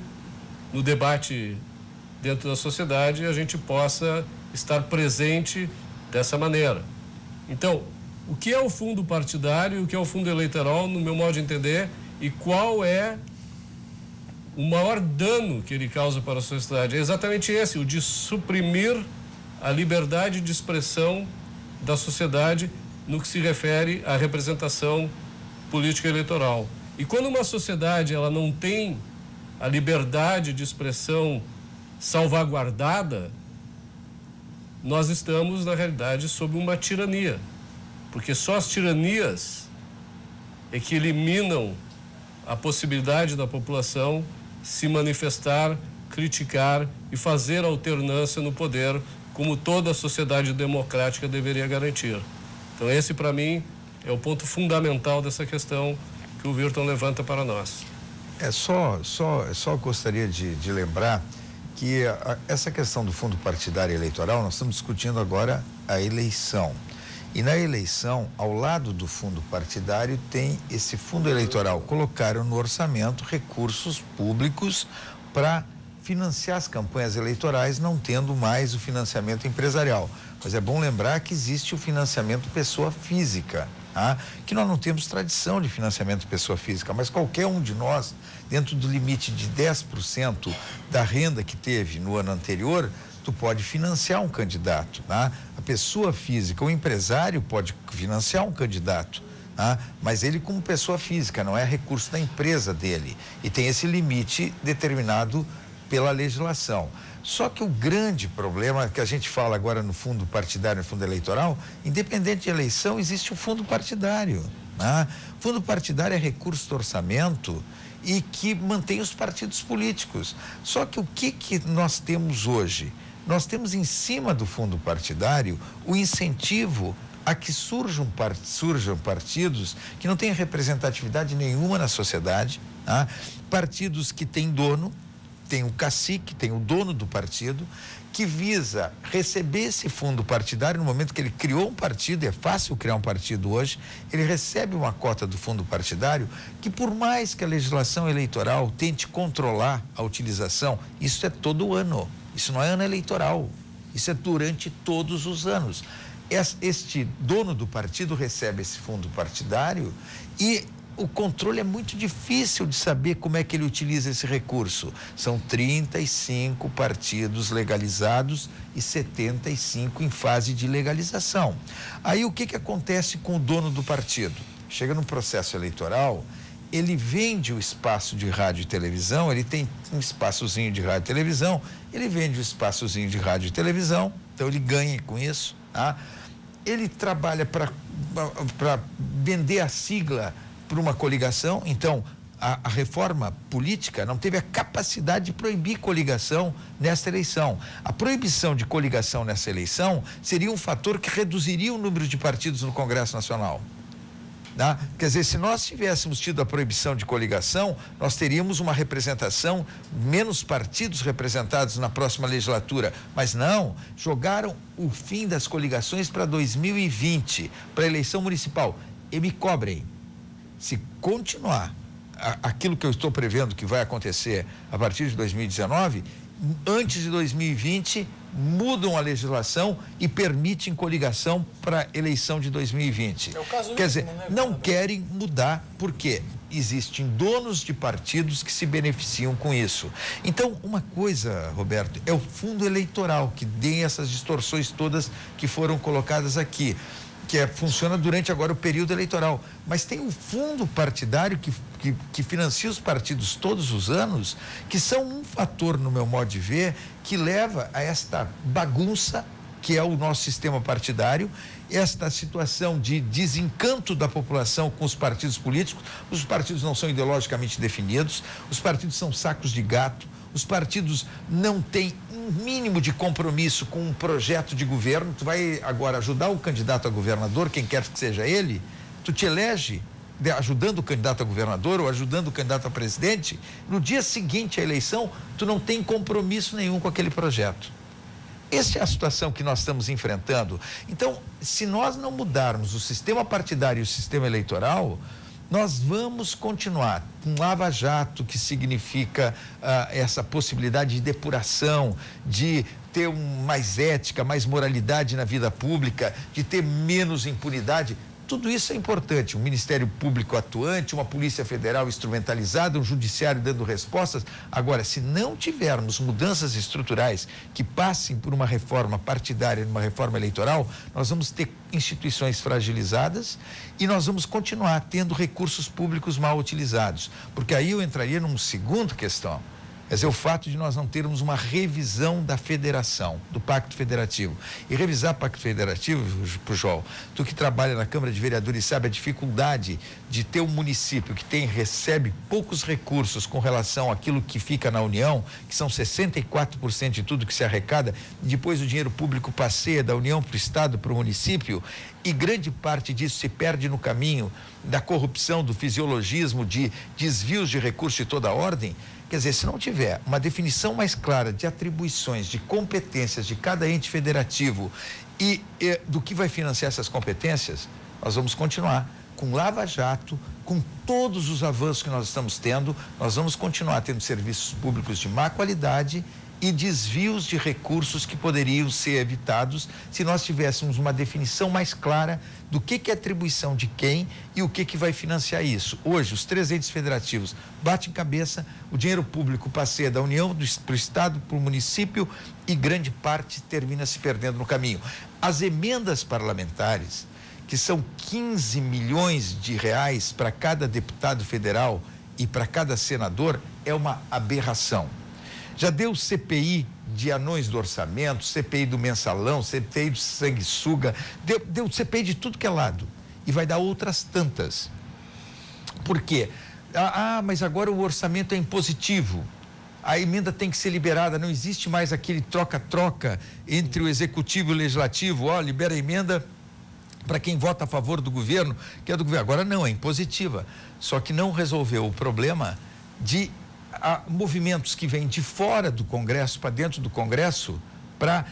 no debate dentro da sociedade a gente possa estar presente dessa maneira. Então, o que é o fundo partidário e o que é o fundo eleitoral, no meu modo de entender, e qual é o maior dano que ele causa para a sociedade? É exatamente esse, o de suprimir a liberdade de expressão da sociedade no que se refere à representação política eleitoral. E quando uma sociedade ela não tem a liberdade de expressão salvaguardada, nós estamos, na realidade, sob uma tirania. Porque só as tiranias é que eliminam a possibilidade da população se manifestar, criticar e fazer alternância no poder, como toda a sociedade democrática deveria garantir. Então, esse, para mim, é o ponto fundamental dessa questão que o Virton levanta para nós. Só gostaria de lembrar que essa questão do fundo partidário eleitoral, nós estamos discutindo agora a eleição. E na eleição, ao lado do fundo partidário, tem esse fundo eleitoral. Colocaram no orçamento recursos públicos para financiar as campanhas eleitorais, não tendo mais o financiamento empresarial. Mas é bom lembrar que existe o financiamento pessoa física, tá? Que nós não temos tradição de financiamento pessoa física, mas qualquer um de nós, dentro do limite de 10% da renda que teve no ano anterior, tu pode financiar um candidato, tá? A pessoa física, o empresário pode financiar um candidato, tá? Mas ele como pessoa física, não é recurso da empresa dele, e tem esse limite determinado pela legislação. Só que o grande problema que a gente fala agora no fundo partidário, no fundo eleitoral, independente de eleição, existe o fundo partidário, né? Fundo partidário é recurso do orçamento e que mantém os partidos políticos. Só que o que nós temos hoje? Nós temos em cima do fundo partidário o incentivo a que surjam partidos que não têm representatividade nenhuma na sociedade, tá? Partidos que têm dono, tem o cacique, tem o dono do partido, que visa receber esse fundo partidário no momento que ele criou um partido, é fácil criar um partido hoje, ele recebe uma cota do fundo partidário, que por mais que a legislação eleitoral tente controlar a utilização, isso é todo ano, isso não é ano eleitoral, isso é durante todos os anos. Este dono do partido recebe esse fundo partidário e o controle é muito difícil de saber como é que ele utiliza esse recurso. São 35 partidos legalizados e 75 em fase de legalização. Aí o que acontece com o dono do partido? Chega no processo eleitoral, ele vende o espaço de rádio e televisão, ele tem um espaçozinho de rádio e televisão, ele vende o espaçozinho de rádio e televisão, então ele ganha com isso, tá? Ele trabalha para vender a sigla por uma coligação. Então, a reforma política não teve a capacidade de proibir coligação nesta eleição. A proibição de coligação nessa eleição seria um fator que reduziria o número de partidos no Congresso Nacional. Tá? Quer dizer, se nós tivéssemos tido a proibição de coligação, nós teríamos uma representação, menos partidos representados na próxima legislatura. Mas não, jogaram o fim das coligações para 2020, para a eleição municipal. E me cobrem, se continuar aquilo que eu estou prevendo que vai acontecer a partir de 2019, antes de 2020, mudam a legislação e permitem coligação para a eleição de 2020. É o caso Quer dizer, mesmo, né, não querem mudar porque existem donos de partidos que se beneficiam com isso. Então, uma coisa, Roberto, é o fundo eleitoral que tem essas distorções todas que foram colocadas aqui, que funciona durante agora o período eleitoral. Mas tem o fundo partidário que financia os partidos todos os anos, que são um fator, no meu modo de ver, que leva a esta bagunça que é o nosso sistema partidário, esta situação de desencanto da população com os partidos políticos. Os partidos não são ideologicamente definidos, os partidos são sacos de gato, os partidos não têm um mínimo de compromisso com um projeto de governo. Tu vai agora ajudar o candidato a governador, quem quer que seja ele, tu te elege ajudando o candidato a governador ou ajudando o candidato a presidente, no dia seguinte à eleição, tu não tem compromisso nenhum com aquele projeto. Essa é a situação que nós estamos enfrentando. Então, se nós não mudarmos o sistema partidário e o sistema eleitoral, nós vamos continuar com Lava Jato, que significa essa possibilidade de depuração, de ter mais ética, mais moralidade na vida pública, de ter menos impunidade. Tudo isso é importante, um Ministério Público atuante, uma Polícia Federal instrumentalizada, um Judiciário dando respostas. Agora, se não tivermos mudanças estruturais que passem por uma reforma partidária, uma reforma eleitoral, nós vamos ter instituições fragilizadas e nós vamos continuar tendo recursos públicos mal utilizados. Porque aí eu entraria numa segunda questão. Quer dizer, o fato de nós não termos uma revisão da federação, do Pacto Federativo. E revisar Pacto Federativo, Pujol, tu que trabalha na Câmara de Vereadores sabe a dificuldade de ter um município que recebe poucos recursos com relação àquilo que fica na União, que são 64% de tudo que se arrecada, e depois o dinheiro público passeia da União para o Estado, para o município, e grande parte disso se perde no caminho da corrupção, do fisiologismo, de desvios de recursos de toda a ordem. Quer dizer, se não tiver uma definição mais clara de atribuições, de competências de cada ente federativo e do que vai financiar essas competências, nós vamos continuar com Lava Jato, com todos os avanços que nós estamos tendo, nós vamos continuar tendo serviços públicos de má qualidade e desvios de recursos que poderiam ser evitados se nós tivéssemos uma definição mais clara do que é atribuição de quem e o que vai financiar isso. Hoje, os 3 entes federativos batem cabeça, o dinheiro público passeia da União para o Estado, para o município e grande parte termina se perdendo no caminho. As emendas parlamentares, que são 15 milhões de reais para cada deputado federal e para cada senador, é uma aberração. Já deu CPI de anões do orçamento, CPI do mensalão, CPI do sanguessuga, deu CPI de tudo que é lado. E vai dar outras tantas. Por quê? Mas agora o orçamento é impositivo. A emenda tem que ser liberada, não existe mais aquele troca-troca entre o executivo e o legislativo. Libera a emenda para quem vota a favor do governo, que é do governo. Agora não, é impositiva. Só que não resolveu o problema de movimentos que vêm de fora do Congresso para dentro do Congresso para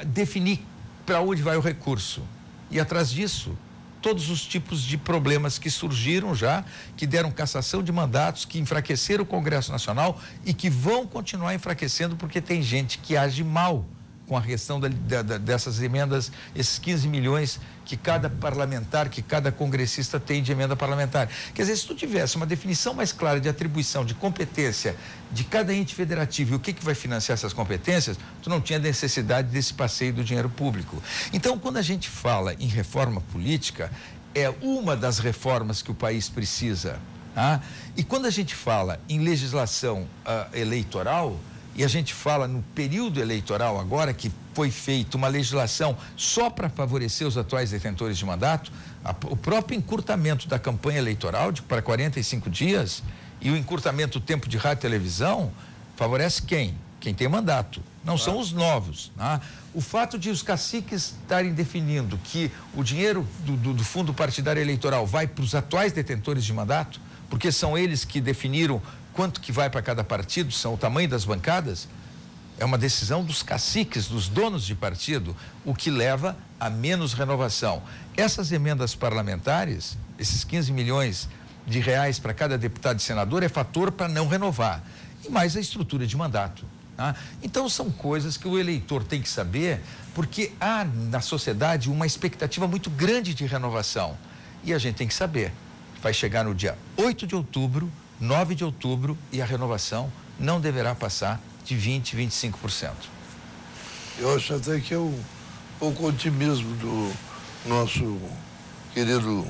definir para onde vai o recurso. E atrás disso, todos os tipos de problemas que surgiram já, que deram cassação de mandatos, que enfraqueceram o Congresso Nacional e que vão continuar enfraquecendo porque tem gente que age mal com a questão dessas emendas, esses 15 milhões que cada parlamentar, que cada congressista tem de emenda parlamentar. Quer dizer, se tu tivesse uma definição mais clara de atribuição, de competência de cada ente federativo e o que vai financiar essas competências, tu não tinha necessidade desse passeio do dinheiro público. Então, quando a gente fala em reforma política, é uma das reformas que o país precisa. E quando a gente fala em legislação eleitoral, e a gente fala no período eleitoral agora, que foi feita uma legislação só para favorecer os atuais detentores de mandato, o próprio encurtamento da campanha eleitoral para 45 dias e o encurtamento do tempo de rádio e televisão favorece quem? Quem tem mandato, não são os novos. Né? O fato de os caciques estarem definindo que o dinheiro do fundo partidário eleitoral vai para os atuais detentores de mandato, porque são eles que definiram quanto que vai para cada partido, são o tamanho das bancadas, é uma decisão dos caciques, dos donos de partido, o que leva a menos renovação. Essas emendas parlamentares, esses 15 milhões de reais para cada deputado e senador é fator para não renovar. E mais a estrutura de mandato. Tá? Então são coisas que o eleitor tem que saber, porque há na sociedade uma expectativa muito grande de renovação. E a gente tem que saber. Vai chegar no dia 8 de outubro, 9 de outubro e a renovação não deverá passar de 20%, 25%. Eu acho até que é um pouco otimismo do nosso querido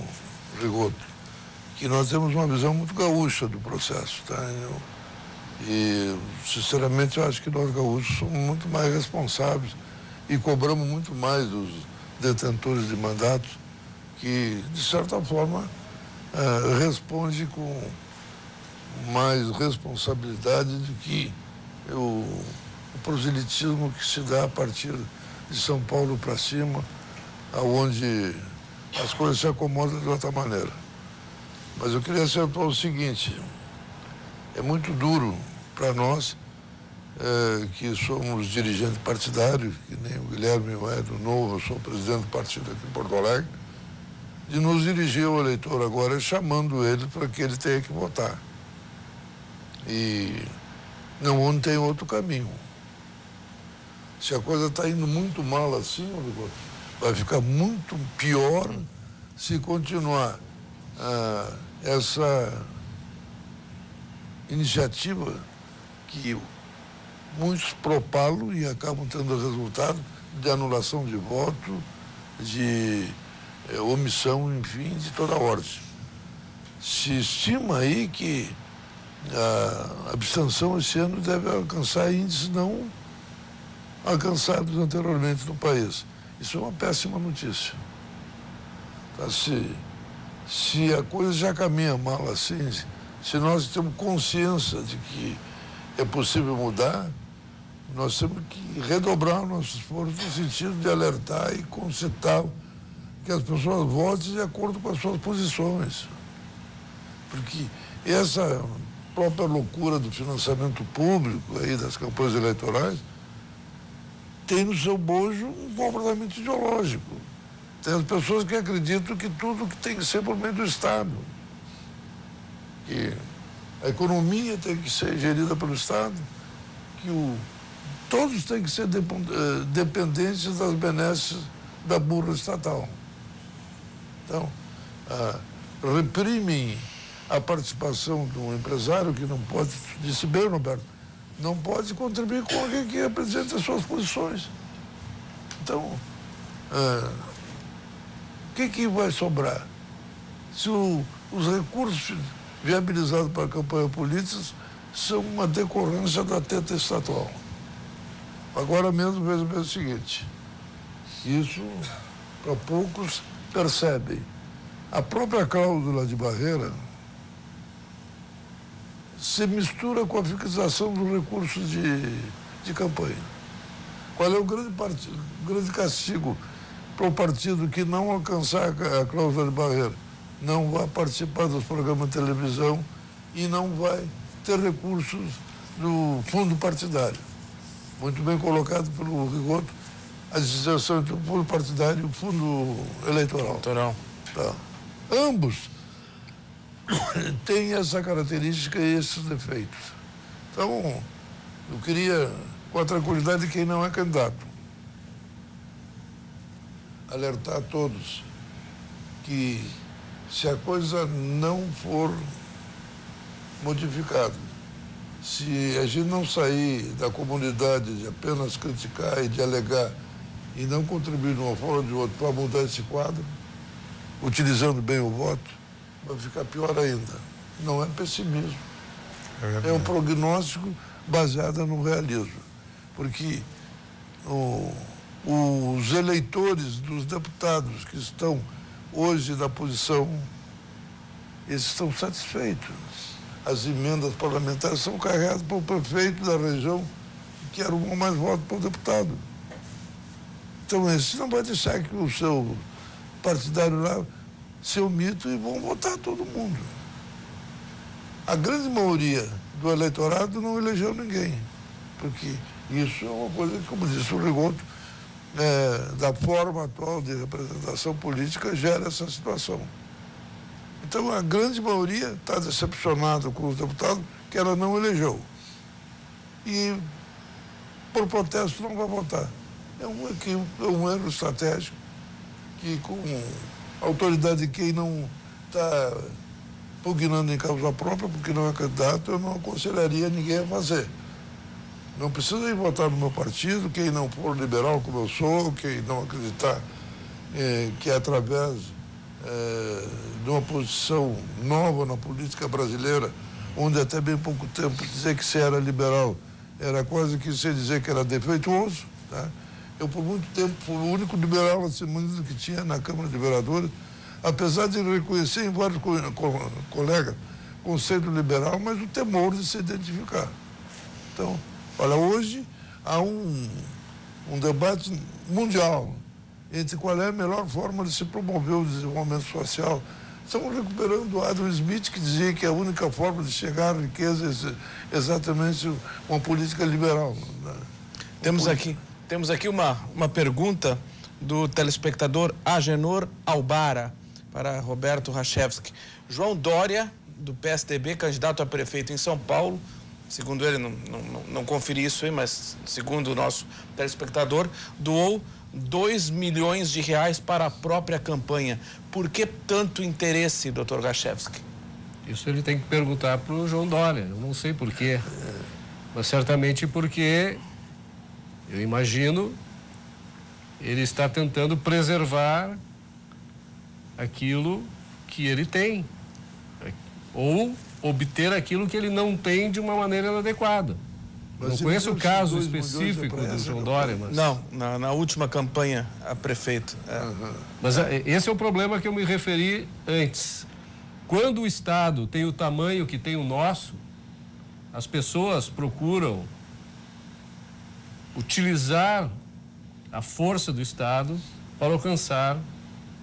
Rigoto, que nós temos uma visão muito gaúcha do processo, tá? E, sinceramente, eu acho que nós gaúchos somos muito mais responsáveis e cobramos muito mais dos detentores de mandatos, que, de certa forma, responde com mais responsabilidade do que o proselitismo que se dá a partir de São Paulo para cima, aonde as coisas se acomodam de outra maneira. Mas eu queria acertar o seguinte: é muito duro para nós, que somos dirigentes partidários, que nem o Guilherme é do Novo, eu sou presidente do partido aqui em Porto Alegre, de nos dirigir ao eleitor agora chamando ele para que ele tenha que votar. E não tem outro caminho. Se a coisa está indo muito mal assim, vai ficar muito pior se continuar essa iniciativa que muitos propalam e acabam tendo resultado de anulação de voto, de omissão, enfim, de toda ordem. Se estima aí que a abstenção esse ano deve alcançar índices não alcançados anteriormente no país. Isso é uma péssima notícia. Tá? Se a coisa já caminha mal assim, se nós temos consciência de que é possível mudar, nós temos que redobrar o nosso esforço no sentido de alertar e concitar que as pessoas votem de acordo com as suas posições. Porque essa própria loucura do financiamento público aí das campanhas eleitorais tem no seu bojo um comportamento ideológico. Tem as pessoas que acreditam que tudo que tem que ser por meio do Estado. Que a economia tem que ser gerida pelo Estado, que todos têm que ser dependentes das benesses da burra estatal. Então, reprimem a participação de um empresário que não pode, disse bem, Roberto, não pode contribuir com alguém que represente as suas posições. Então, o que vai sobrar? Se os recursos viabilizados para a campanha política são uma decorrência da teta estatal. Agora mesmo, veja o seguinte, isso, para poucos, percebem. A própria cláusula de barreira se mistura com a fixação dos recursos de campanha. Qual é o grande castigo para o partido que não alcançar a cláusula de barreira? Não vai participar dos programas de televisão e não vai ter recursos do fundo partidário. Muito bem colocado pelo Rigoto, a distinção entre o fundo partidário e o fundo eleitoral. Tá. Ambos têm essa característica e esses defeitos. Então, eu queria, com a tranquilidade de quem não é candidato, alertar a todos que, se a coisa não for modificada, se a gente não sair da comunidade de apenas criticar e de alegar e não contribuir de uma forma ou de outra para mudar esse quadro, utilizando bem o voto, vai ficar pior ainda. Não é pessimismo. É um prognóstico baseada no realismo. Porque os eleitores dos deputados que estão hoje na posição, eles estão satisfeitos. As emendas parlamentares são carregadas para o prefeito da região que quer mais voto para o deputado. Então, esse não vai deixar que o seu partidário lá se omita e vão votar todo mundo. A grande maioria do eleitorado não elegeu ninguém, porque isso é uma coisa que, como disse o Rigoto, da forma atual de representação política, gera essa situação. Então, a grande maioria está decepcionada com os deputados que ela não elegeu. E, por protesto, não vai votar. É um equívoco, é um erro estratégico que, com a autoridade de quem não está pugnando em causa própria, porque não é candidato, eu não aconselharia ninguém a fazer. Não precisa ir votar no meu partido, quem não for liberal como eu sou, quem não acreditar que através de uma posição nova na política brasileira, onde até bem pouco tempo dizer que se era liberal era quase que se dizer que era defeituoso, tá? Eu, por muito tempo, fui o único liberal assim que tinha na Câmara de Vereadores, apesar de reconhecer em vários colegas conceito liberal, mas o temor de se identificar. Então, olha, hoje há um debate mundial entre qual é a melhor forma de se promover o desenvolvimento social. Estamos recuperando Adam Smith, que dizia que a única forma de chegar à riqueza é exatamente uma política liberal. Temos aqui uma pergunta do telespectador Agenor Albara para Roberto Rachevski. João Dória, do PSDB, candidato a prefeito em São Paulo, segundo ele, não conferi isso aí, mas segundo o nosso telespectador, doou 2 milhões de reais para a própria campanha. Por que tanto interesse, doutor Rachevski? Isso ele tem que perguntar para o João Dória. Eu não sei por quê, mas certamente porque, eu imagino, ele está tentando preservar aquilo que ele tem, ou obter aquilo que ele não tem de uma maneira adequada. Eu não conheço o caso específico do João Dória, mas... Não, na última campanha a prefeito. Mas esse é o problema que eu me referi antes. Quando o Estado tem o tamanho que tem o nosso, as pessoas procuram utilizar a força do Estado para alcançar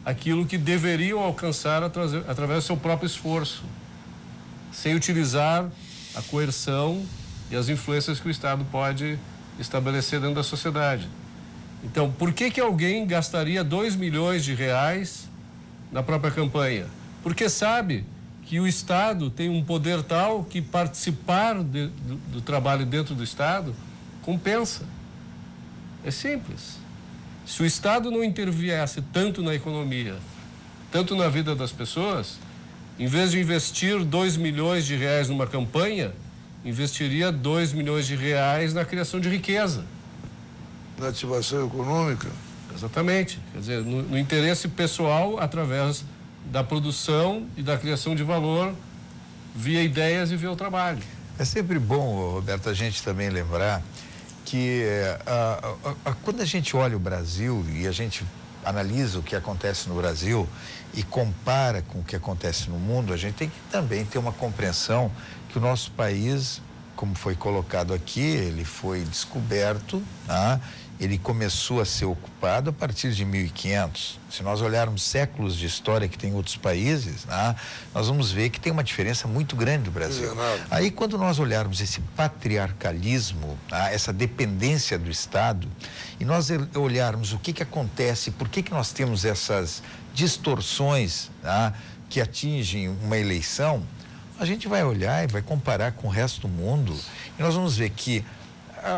aquilo que deveriam alcançar através do seu próprio esforço, sem utilizar a coerção e as influências que o Estado pode estabelecer dentro da sociedade. Então, por que alguém gastaria 2 milhões de reais na própria campanha? Porque sabe que o Estado tem um poder tal que participar do trabalho dentro do Estado compensa. É simples. Se o Estado não interviesse tanto na economia, tanto na vida das pessoas, em vez de investir 2 milhões de reais numa campanha, investiria 2 milhões de reais na criação de riqueza. Na ativação econômica? Exatamente. Quer dizer, no interesse pessoal, através da produção e da criação de valor, via ideias e via o trabalho. É sempre bom, Roberto, a gente também lembrar que quando a gente olha o Brasil e a gente analisa o que acontece no Brasil e compara com o que acontece no mundo, a gente tem que também ter uma compreensão que o nosso país, como foi colocado aqui, ele foi descoberto, tá? Ele começou a ser ocupado a partir de 1500. Se nós olharmos séculos de história que tem outros países, tá? Nós vamos ver que tem uma diferença muito grande do Brasil. Aí, quando nós olharmos esse patriarcalismo, tá? Essa dependência do Estado, e nós olharmos o que acontece, por que nós temos essas distorções, tá? Que atingem uma eleição, a gente vai olhar e vai comparar com o resto do mundo, e nós vamos ver que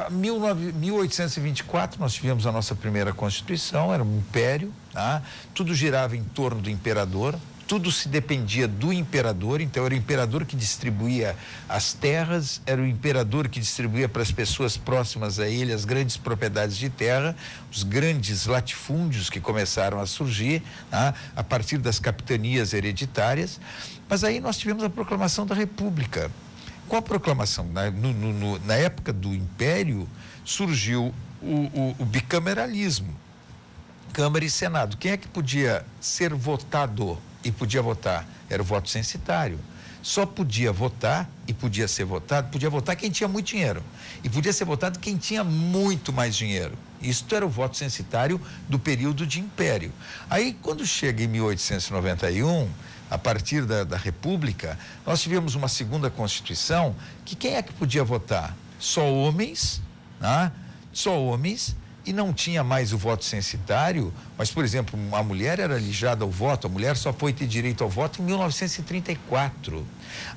em 1824 nós tivemos a nossa primeira Constituição, era um império, tá? Tudo girava em torno do imperador, tudo se dependia do imperador, então era o imperador que distribuía as terras, era o imperador que distribuía para as pessoas próximas a ele as grandes propriedades de terra, os grandes latifúndios que começaram a surgir, tá? A partir das capitanias hereditárias. Mas aí nós tivemos a proclamação da República. Com a proclamação, na época do Império, surgiu o bicameralismo, Câmara e Senado. Quem é que podia ser votado e podia votar? Era o voto censitário. Só podia votar e podia ser votado, podia votar quem tinha muito dinheiro. E podia ser votado quem tinha muito mais dinheiro. Isto era o voto censitário do período de Império. Aí, quando chega em 1891, a partir da República, nós tivemos uma segunda Constituição, que quem é que podia votar? Só homens, né? Só homens, e não tinha mais o voto censitário, mas, por exemplo, a mulher era alijada ao voto, a mulher só foi ter direito ao voto em 1934.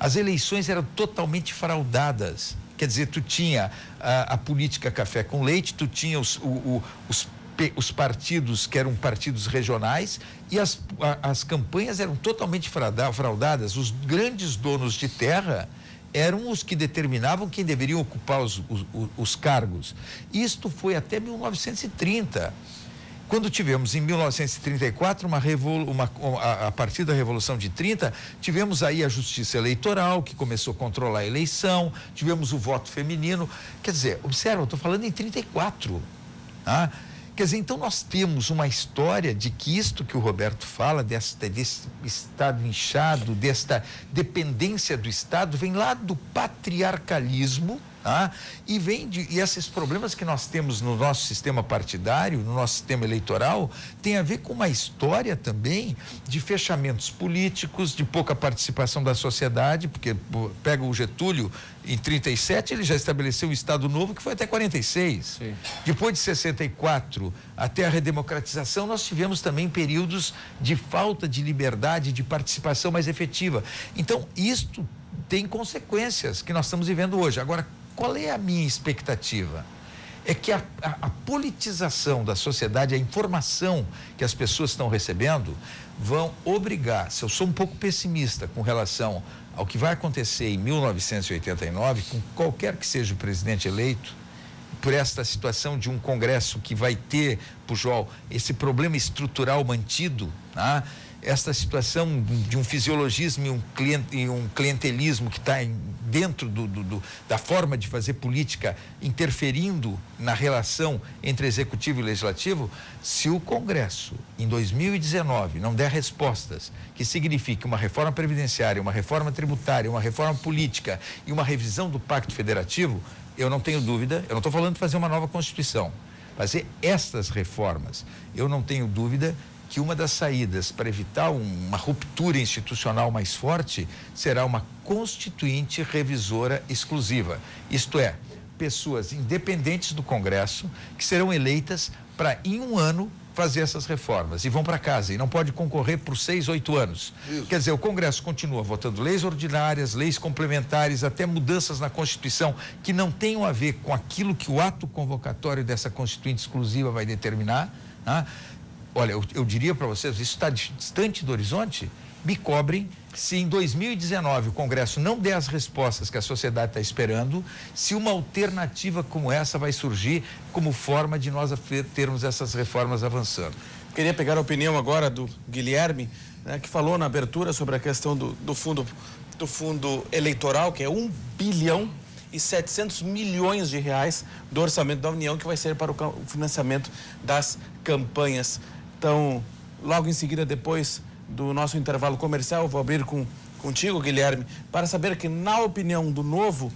As eleições eram totalmente fraudadas. Quer dizer, tu tinha a política café com leite, tu tinha os partidos que eram partidos regionais e as campanhas eram totalmente fraudadas. Os grandes donos de terra eram os que determinavam quem deveriam ocupar os cargos. Isto foi até 1930. Quando tivemos em 1934 a partir da Revolução de 30, tivemos aí a Justiça Eleitoral, que começou a controlar a eleição, tivemos o voto feminino. Quer dizer, observa, eu estou falando em 34, tá? Quer dizer, então nós temos uma história de que isto que o Roberto fala, desse Estado inchado, desta dependência do Estado, vem lá do patriarcalismo, tá? E esses problemas que nós temos no nosso sistema partidário, no nosso sistema eleitoral, tem a ver com uma história também de fechamentos políticos, de pouca participação da sociedade, porque pega o Getúlio, em 37 ele já estabeleceu um Estado Novo que foi até 46. Sim. Depois de 64 até a redemocratização, nós tivemos também períodos de falta de liberdade, de participação mais efetiva. Então, isto tem consequências que nós estamos vivendo hoje. Agora, qual é a minha expectativa? É que a politização da sociedade, a informação que as pessoas estão recebendo, vão obrigar, se eu sou um pouco pessimista com relação ao que vai acontecer em 1989, com qualquer que seja o presidente eleito, por esta situação de um Congresso que vai ter, Pujol, esse problema estrutural mantido, tá? Esta situação de um fisiologismo e um clientelismo que está dentro da forma de fazer política, interferindo na relação entre executivo e legislativo, se o Congresso, em 2019, não der respostas que signifiquem uma reforma previdenciária, uma reforma tributária, uma reforma política e uma revisão do Pacto Federativo, eu não tenho dúvida, eu não estou falando de fazer uma nova Constituição, fazer estas reformas, eu não tenho dúvida que uma das saídas para evitar uma ruptura institucional mais forte será uma constituinte revisora exclusiva. Isto é, pessoas independentes do Congresso que serão eleitas para, em um ano, fazer essas reformas e vão para casa e não pode concorrer por 6, 8 anos. Isso. Quer dizer, o Congresso continua votando leis ordinárias, leis complementares, até mudanças na Constituição que não tenham a ver com aquilo que o ato convocatório dessa constituinte exclusiva vai determinar, tá? Olha, eu diria para vocês, isso está distante do horizonte, me cobrem se em 2019 o Congresso não der as respostas que a sociedade está esperando, se uma alternativa como essa vai surgir como forma de nós termos essas reformas avançando. Queria pegar a opinião agora do Guilherme, né, que falou na abertura sobre a questão do fundo eleitoral, que é 1 bilhão e 700 milhões de reais do orçamento da União, que vai ser para o financiamento das campanhas. Então, logo em seguida, depois do nosso intervalo comercial, eu vou abrir contigo, Guilherme, para saber que, na opinião do Novo,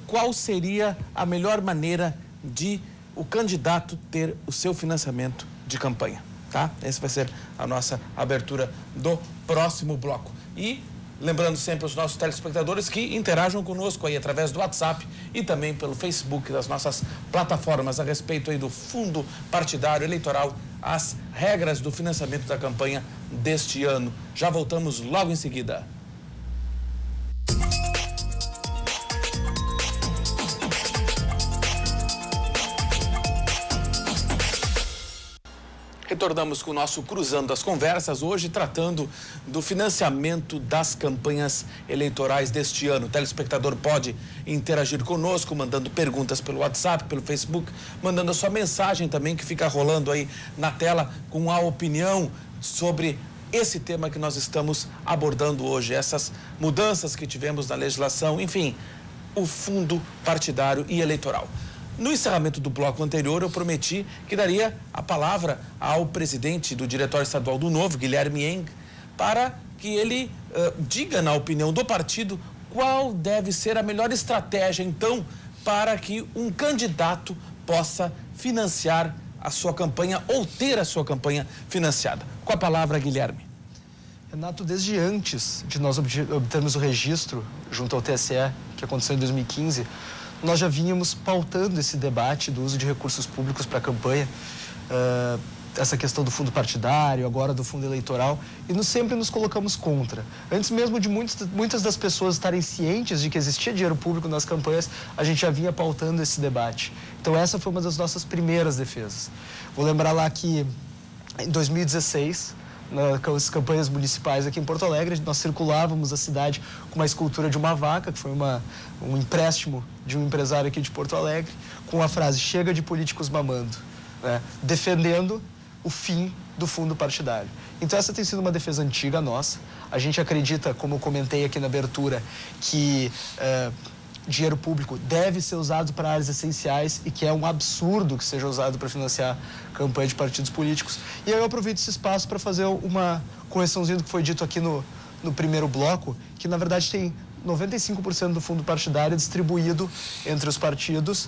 qual seria a melhor maneira de o candidato ter o seu financiamento de campanha, tá? Essa vai ser a nossa abertura do próximo bloco. E lembrando sempre os nossos telespectadores que interajam conosco aí através do WhatsApp e também pelo Facebook das nossas plataformas a respeito aí do fundo partidário eleitoral, as regras do financiamento da campanha deste ano. Já voltamos logo em seguida. Retornamos com o nosso Cruzando as Conversas, hoje tratando do financiamento das campanhas eleitorais deste ano. O telespectador pode interagir conosco, mandando perguntas pelo WhatsApp, pelo Facebook, mandando a sua mensagem também, que fica rolando aí na tela, com a opinião sobre esse tema que nós estamos abordando hoje, essas mudanças que tivemos na legislação, enfim, o fundo partidário e eleitoral. No encerramento do bloco anterior, eu prometi que daria a palavra ao presidente do Diretório Estadual do Novo, Guilherme Eng, para que ele diga, na opinião do partido, qual deve ser a melhor estratégia, então, para que um candidato possa financiar a sua campanha ou ter a sua campanha financiada. Com a palavra, Guilherme. Renato, desde antes de nós obtermos o registro junto ao TSE, que aconteceu em 2015, nós já vínhamos pautando esse debate do uso de recursos públicos para a campanha, essa questão do fundo partidário, agora do fundo eleitoral, e sempre nos colocamos contra. Antes mesmo de muitas das pessoas estarem cientes de que existia dinheiro público nas campanhas, a gente já vinha pautando esse debate. Então essa foi uma das nossas primeiras defesas. Vou lembrar lá que em 2016, nas campanhas municipais aqui em Porto Alegre, nós circulávamos a cidade com uma escultura de uma vaca, que foi um empréstimo de um empresário aqui de Porto Alegre, com a frase "chega de políticos mamando", né? Defendendo o fim do fundo partidário. Então essa tem sido uma defesa antiga nossa. A gente acredita, como eu comentei aqui na abertura, que dinheiro público deve ser usado para áreas essenciais e que é um absurdo que seja usado para financiar campanha de partidos políticos. E aí eu aproveito esse espaço para fazer uma correçãozinha do que foi dito aqui no primeiro bloco, que na verdade tem 95% do fundo partidário distribuído entre os partidos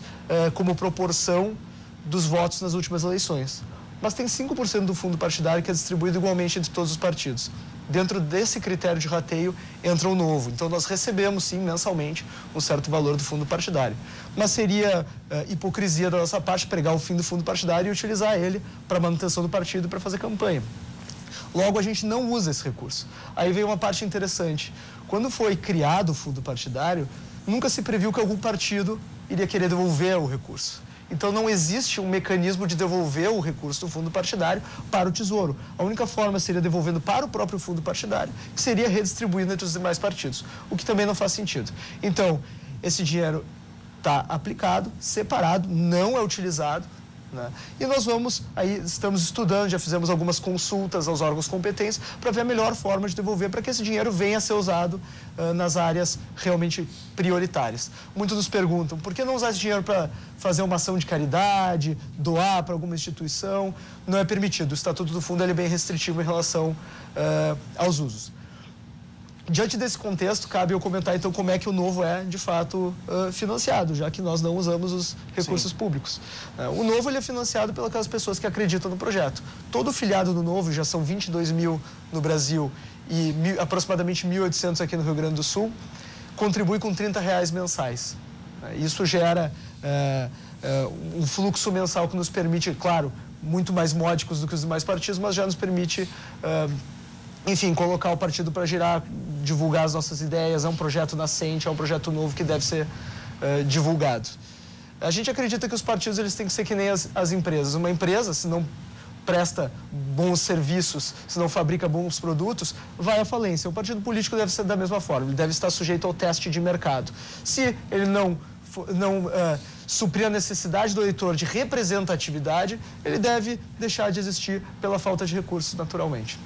como proporção dos votos nas últimas eleições. Mas tem 5% do fundo partidário que é distribuído igualmente entre todos os partidos. Dentro desse critério de rateio entra o Novo. Então nós recebemos sim mensalmente um certo valor do fundo partidário. Mas seria hipocrisia da nossa parte pegar o fim do fundo partidário e utilizar ele para a manutenção do partido e para fazer campanha. Logo, a gente não usa esse recurso. Aí vem uma parte interessante. Quando foi criado o fundo partidário, nunca se previu que algum partido iria querer devolver o recurso. Então, não existe um mecanismo de devolver o recurso do fundo partidário para o Tesouro. A única forma seria devolvendo para o próprio fundo partidário, que seria redistribuído entre os demais partidos, o que também não faz sentido. Então, esse dinheiro está aplicado, separado, não é utilizado, né? E nós estamos estudando, já fizemos algumas consultas aos órgãos competentes para ver a melhor forma de devolver para que esse dinheiro venha a ser usado nas áreas realmente prioritárias. Muitos nos perguntam, por que não usar esse dinheiro para fazer uma ação de caridade, doar para alguma instituição? Não é permitido. O Estatuto do Fundo ele é bem restritivo em relação aos usos. Diante desse contexto, cabe eu comentar então como é que o Novo é, de fato, financiado, já que nós não usamos os recursos públicos. O Novo ele é financiado pelas pessoas que acreditam no projeto. Todo filiado do Novo, já são 22 mil no Brasil e aproximadamente 1.800 aqui no Rio Grande do Sul, contribui com R$30 mensais. Isso gera um fluxo mensal que nos permite, claro, muito mais módicos do que os demais partidos, mas já nos permite... enfim, colocar o partido para girar, divulgar as nossas ideias. É um projeto nascente, é um projeto novo que deve ser divulgado. A gente acredita que os partidos eles têm que ser que nem as empresas. Uma empresa, se não presta bons serviços, se não fabrica bons produtos, vai à falência. O partido político deve ser da mesma forma, ele deve estar sujeito ao teste de mercado. Se ele não suprir a necessidade do eleitor de representatividade, ele deve deixar de existir pela falta de recursos, naturalmente.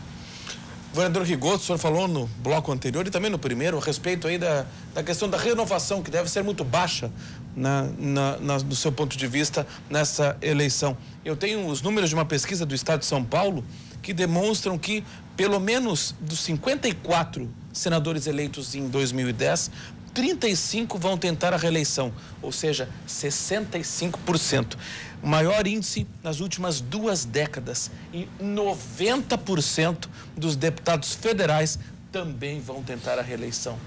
Vereador Rigoto, o senhor falou no bloco anterior e também no primeiro a respeito aí da questão da renovação, que deve ser muito baixa do seu ponto de vista nessa eleição. Eu tenho os números de uma pesquisa do Estado de São Paulo que demonstram que pelo menos dos 54 senadores eleitos em 2010, 35 vão tentar a reeleição, ou seja, 65%. O maior índice nas últimas 2 décadas. E 90% dos deputados federais também vão tentar a reeleição.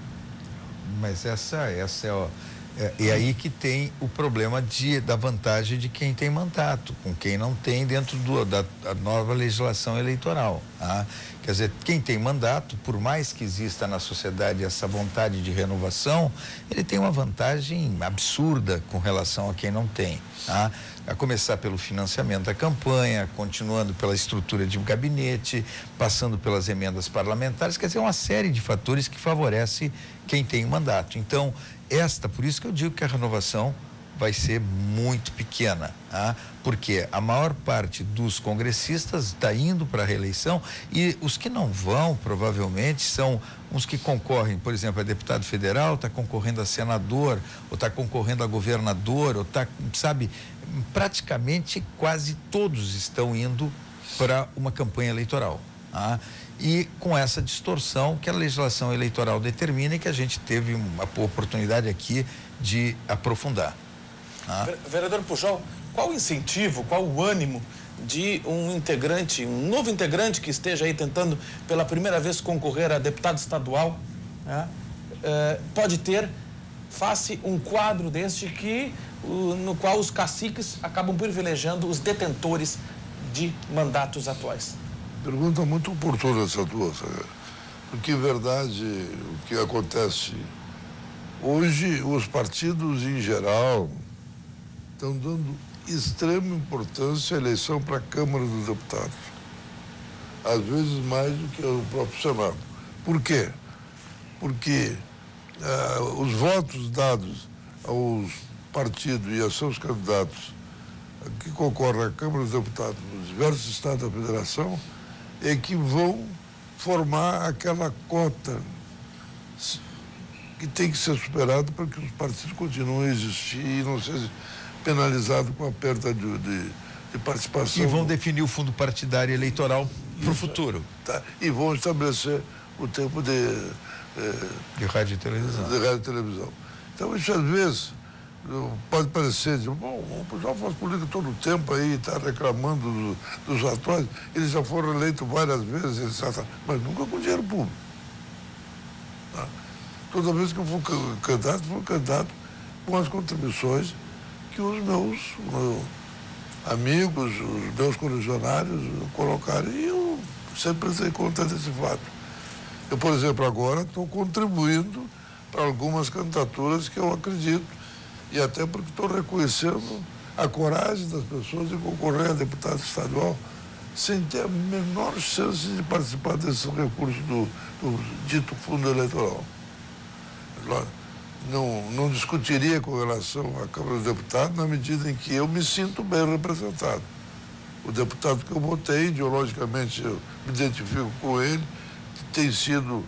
Mas essa é aí que tem o problema da vantagem de quem tem mandato, com quem não tem dentro da nova legislação eleitoral. Tá? Quer dizer, quem tem mandato, por mais que exista na sociedade essa vontade de renovação, ele tem uma vantagem absurda com relação a quem não tem. Tá? A começar pelo financiamento da campanha, continuando pela estrutura de gabinete, passando pelas emendas parlamentares, quer dizer, uma série de fatores que favorece quem tem mandato. Então, por isso que eu digo que a renovação vai ser muito pequena, tá? Porque a maior parte dos congressistas está indo para a reeleição e os que não vão, provavelmente, são uns que concorrem, por exemplo, a deputado federal, está concorrendo a senador, ou está concorrendo a governador, ou está, sabe, praticamente quase todos estão indo para uma campanha eleitoral, tá? E com essa distorção que a legislação eleitoral determina e que a gente teve uma oportunidade aqui de aprofundar. Vereador Pujol, qual o incentivo, qual o ânimo de um integrante, um novo integrante que esteja aí tentando pela primeira vez concorrer a deputado estadual, pode ter face um quadro deste no qual os caciques acabam privilegiando os detentores de mandatos atuais? Pergunta muito oportuna essa tua, sabe? Porque, em verdade, o que acontece hoje, os partidos em geral estão dando extrema importância à eleição para a Câmara dos Deputados. Às vezes mais do que o próprio Senado. Por quê? Porque os votos dados aos partidos e a seus candidatos que concorrem à Câmara dos Deputados nos diversos estados da Federação é que vão formar aquela cota que tem que ser superada para que os partidos continuem a existir e não sejam penalizados com a perda de participação. E vão definir o fundo partidário eleitoral para o futuro. Tá. E vão estabelecer o tempo de rádio e televisão. De rádio e televisão. Então, isso às vezes pode parecer, bom, o Pujol faz política todo o tempo aí, está reclamando dos atuais, eles já foram eleitos várias vezes, mas nunca com dinheiro público. Tá? Toda vez que eu fui candidato com as contribuições que os meus amigos, os meus correligionários colocaram, e eu sempre dei conta desse fato. Eu, por exemplo, agora estou contribuindo para algumas candidaturas que eu acredito, e até porque estou reconhecendo a coragem das pessoas de concorrer a deputado estadual sem ter a menor chance de participar desses recursos do dito fundo eleitoral. Não discutiria com relação à Câmara dos Deputados na medida em que eu me sinto bem representado. O deputado que eu votei, ideologicamente eu me identifico com ele, tem sido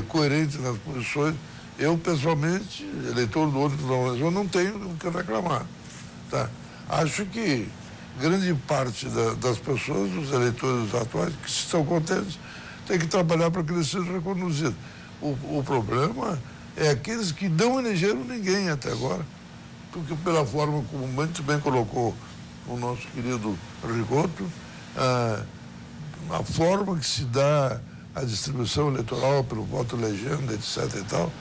coerente nas posições. Eu, pessoalmente, eleitor do outro eu não tenho o que reclamar. Tá? Acho que grande parte das pessoas, dos eleitores atuais, que estão contentes, tem que trabalhar para que eles sejam reconduzidos. O problema é aqueles que não elegeram ninguém até agora, porque pela forma como muito bem colocou o nosso querido Rigoto, a forma que se dá a distribuição eleitoral pelo voto legenda, etc. e tal,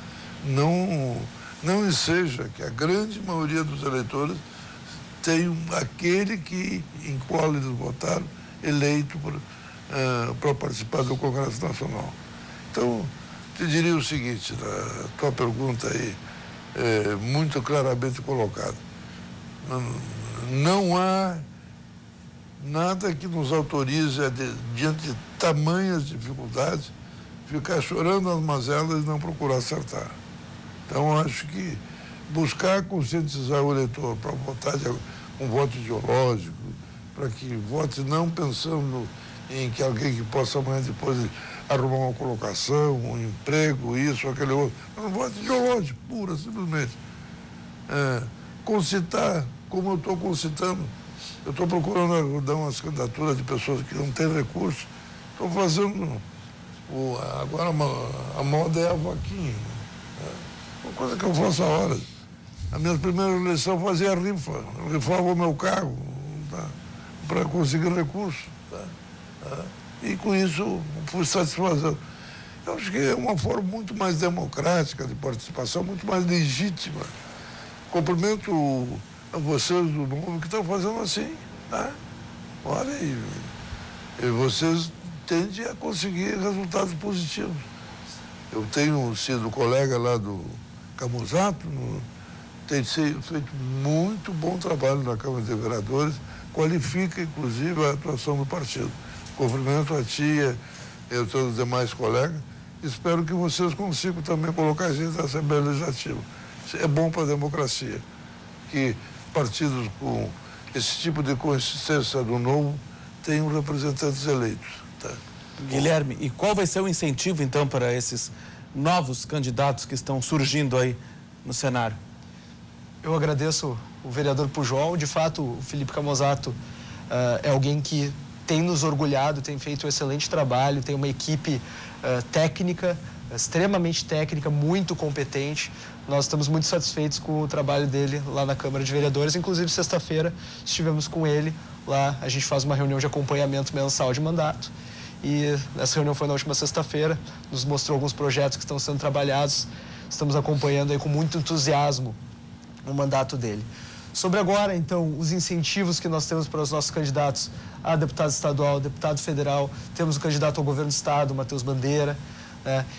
não enseja que a grande maioria dos eleitores tenham aquele em qual eles votaram eleito para participar do Congresso Nacional. Então, te diria o seguinte, a tua pergunta aí é muito claramente colocada. Não há nada que nos autorize, diante de tamanhas dificuldades, ficar chorando as mazelas e não procurar acertar. Então, acho que buscar conscientizar o eleitor para votar um voto ideológico, para que vote não pensando em que alguém que possa amanhã depois arrumar uma colocação, um emprego, isso, aquele outro. Mas um voto ideológico, pura, simplesmente. Concitar, como eu estou concitando, eu estou procurando dar umas candidaturas de pessoas que não têm recursos. Estou fazendo, agora a moda é a vaquinha. Uma coisa que eu faço há horas. A minha primeira eleição eu fazia rifa. Eu rifava o meu carro, tá? Para conseguir recursos. Tá? E com isso fui satisfazendo. Eu acho que é uma forma muito mais democrática de participação, muito mais legítima. Cumprimento a vocês do Novo que estão fazendo assim. Tá? Olha, e vocês tendem a conseguir resultados positivos. Eu tenho sido colega lá do Camusato, tem feito muito bom trabalho na Câmara de Vereadores, qualifica, inclusive, a atuação do partido. Cumprimento a tia e a todos os demais colegas. Espero que vocês consigam também colocar a gente na Assembleia Legislativa. Isso é bom para a democracia. que partidos com esse tipo de consistência do novo tenham representantes eleitos. Tá? Guilherme, e qual vai ser o incentivo, então, para esses novos candidatos que estão surgindo aí no cenário? Eu agradeço o vereador Pujol. De fato, o Felipe Camozzato é alguém que tem nos orgulhado, tem feito um excelente trabalho, tem uma equipe técnica, extremamente técnica, muito competente. Nós estamos muito satisfeitos com o trabalho dele lá na Câmara de Vereadores. Inclusive, sexta-feira, estivemos com ele lá. A gente faz uma reunião de acompanhamento mensal de mandato. E essa reunião foi na última sexta-feira, nos mostrou alguns projetos que estão sendo trabalhados. Estamos acompanhando aí com muito entusiasmo o mandato dele. Sobre agora, então, os incentivos que nós temos para os nossos candidatos a deputado estadual, deputado federal, temos o candidato ao governo do estado, Matheus Bandeira.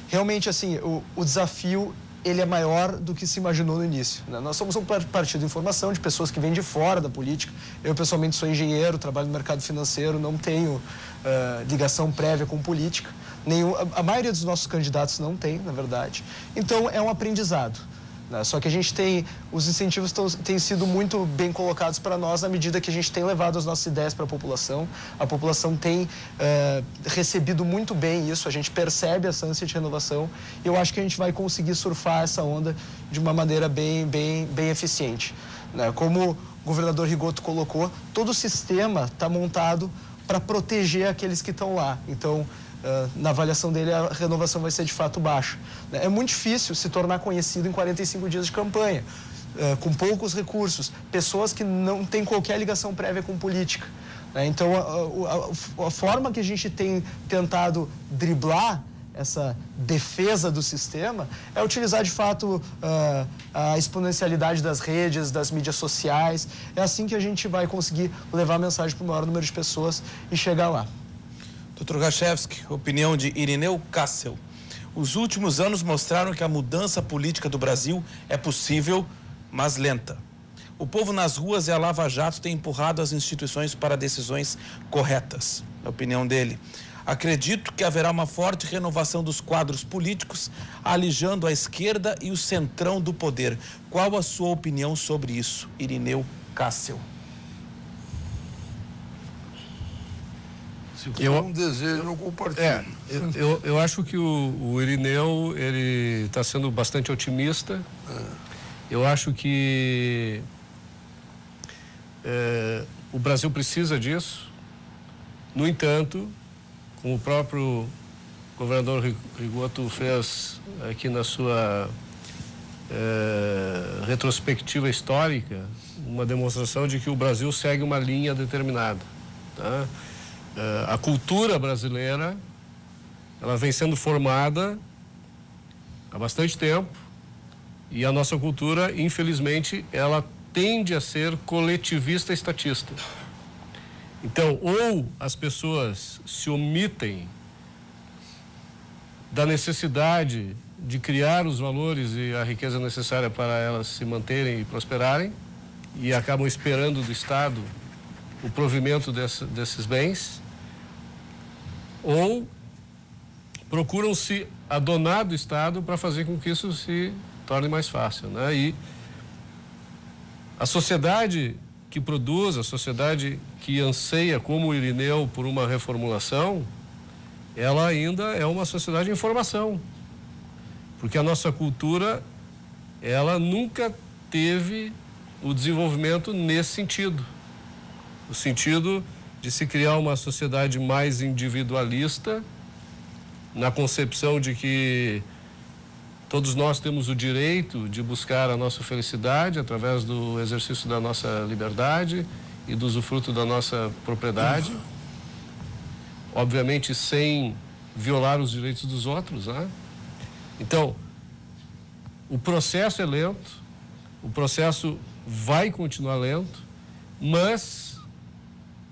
Realmente, assim, o desafio ele é maior do que se imaginou no início, né? Nós somos um partido de informação de pessoas que vêm de fora da política. Eu, pessoalmente, sou engenheiro, trabalho no mercado financeiro, não tenho ligação prévia com política. A maioria dos nossos candidatos não tem, na verdade. Então, é um aprendizado, né? Só que a gente tem, os incentivos têm sido muito bem colocados para nós na medida que a gente tem levado as nossas ideias para a população. A população tem recebido muito bem isso, a gente percebe essa ânsia de renovação e eu acho que a gente vai conseguir surfar essa onda de uma maneira bem eficiente, né? Como o governador Rigoto colocou, todo o sistema está montado para proteger aqueles que estão lá. Então, na avaliação dele, a renovação vai ser de fato baixa. É muito difícil se tornar conhecido em 45 dias de campanha, com poucos recursos, pessoas que não têm qualquer ligação prévia com política. Então, a forma que a gente tem tentado driblar essa defesa do sistema é utilizar de fato a exponencialidade das redes, das mídias sociais. É assim que a gente vai conseguir levar a mensagem para o maior número de pessoas e chegar lá. Dr. Gachewski, opinião de Irineu Kassel. Os últimos anos mostraram que a mudança política do Brasil é possível, mas lenta. O povo nas ruas e a Lava Jato têm empurrado as instituições para decisões corretas. É a opinião dele. Acredito que haverá uma forte renovação dos quadros políticos, alijando a esquerda e o centrão do poder. Qual a sua opinião sobre isso, Irineu Kassel? Se for um desejo, eu compartilho. Eu acho que o Irineu, ele está sendo bastante otimista. Eu acho que o Brasil precisa disso. No entanto, como o próprio governador Rigoto fez aqui na sua retrospectiva histórica, uma demonstração de que o Brasil segue uma linha determinada, tá? A cultura brasileira, ela vem sendo formada há bastante tempo e a nossa cultura, infelizmente, ela tende a ser coletivista estatista. Então, ou as pessoas se omitem da necessidade de criar os valores e a riqueza necessária para elas se manterem e prosperarem e acabam esperando do Estado o provimento desses bens, ou procuram se adonar do Estado para fazer com que isso se torne mais fácil, né? E a sociedade que produz, a sociedade que anseia, como o Irineu, por uma reformulação, ela ainda é uma sociedade em formação, porque a nossa cultura, ela nunca teve o desenvolvimento nesse sentido, o sentido de se criar uma sociedade mais individualista, na concepção de que todos nós temos o direito de buscar a nossa felicidade através do exercício da nossa liberdade e do usufruto da nossa propriedade, obviamente sem violar os direitos dos outros, né? Então, o processo é lento, o processo vai continuar lento, mas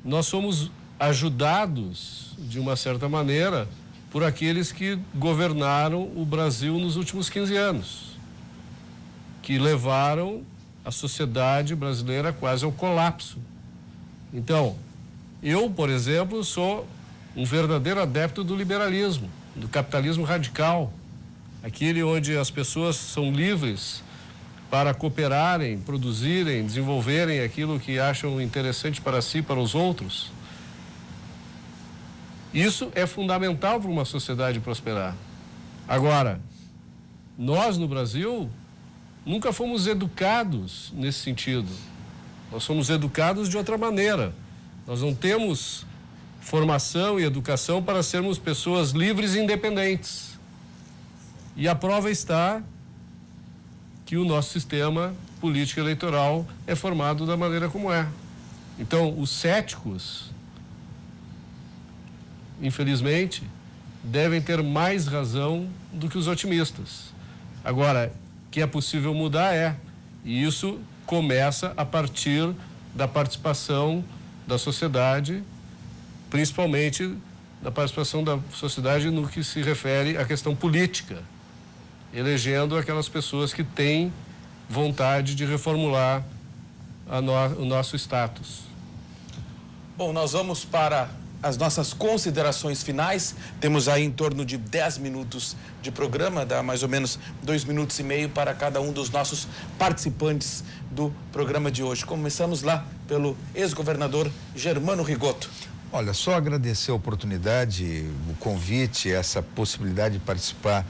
nós somos ajudados, de uma certa maneira, por aqueles que governaram o Brasil nos últimos 15 anos, que levaram a sociedade brasileira quase ao colapso. Então, eu, por exemplo, sou um verdadeiro adepto do liberalismo, do capitalismo radical, aquele onde as pessoas são livres para cooperarem, produzirem, desenvolverem aquilo que acham interessante para si, para os outros. Isso é fundamental para uma sociedade prosperar. Agora, nós no Brasil nunca fomos educados nesse sentido. Nós somos educados de outra maneira. Nós não temos formação e educação para sermos pessoas livres e independentes. E a prova está que o nosso sistema político eleitoral é formado da maneira como é. Então, os céticos, infelizmente, devem ter mais razão do que os otimistas. Agora, que é possível mudar e isso começa a partir da participação da sociedade, principalmente da participação da sociedade no que se refere à questão política, elegendo aquelas pessoas que têm vontade de reformular o nosso status. Bom, nós vamos para as nossas considerações finais. Temos aí em torno de 10 minutos de programa, dá mais ou menos 2,5 minutos para cada um dos nossos participantes do programa de hoje. Começamos lá pelo ex-governador Germano Rigotto. Olha, só agradecer a oportunidade, o convite, essa possibilidade de participar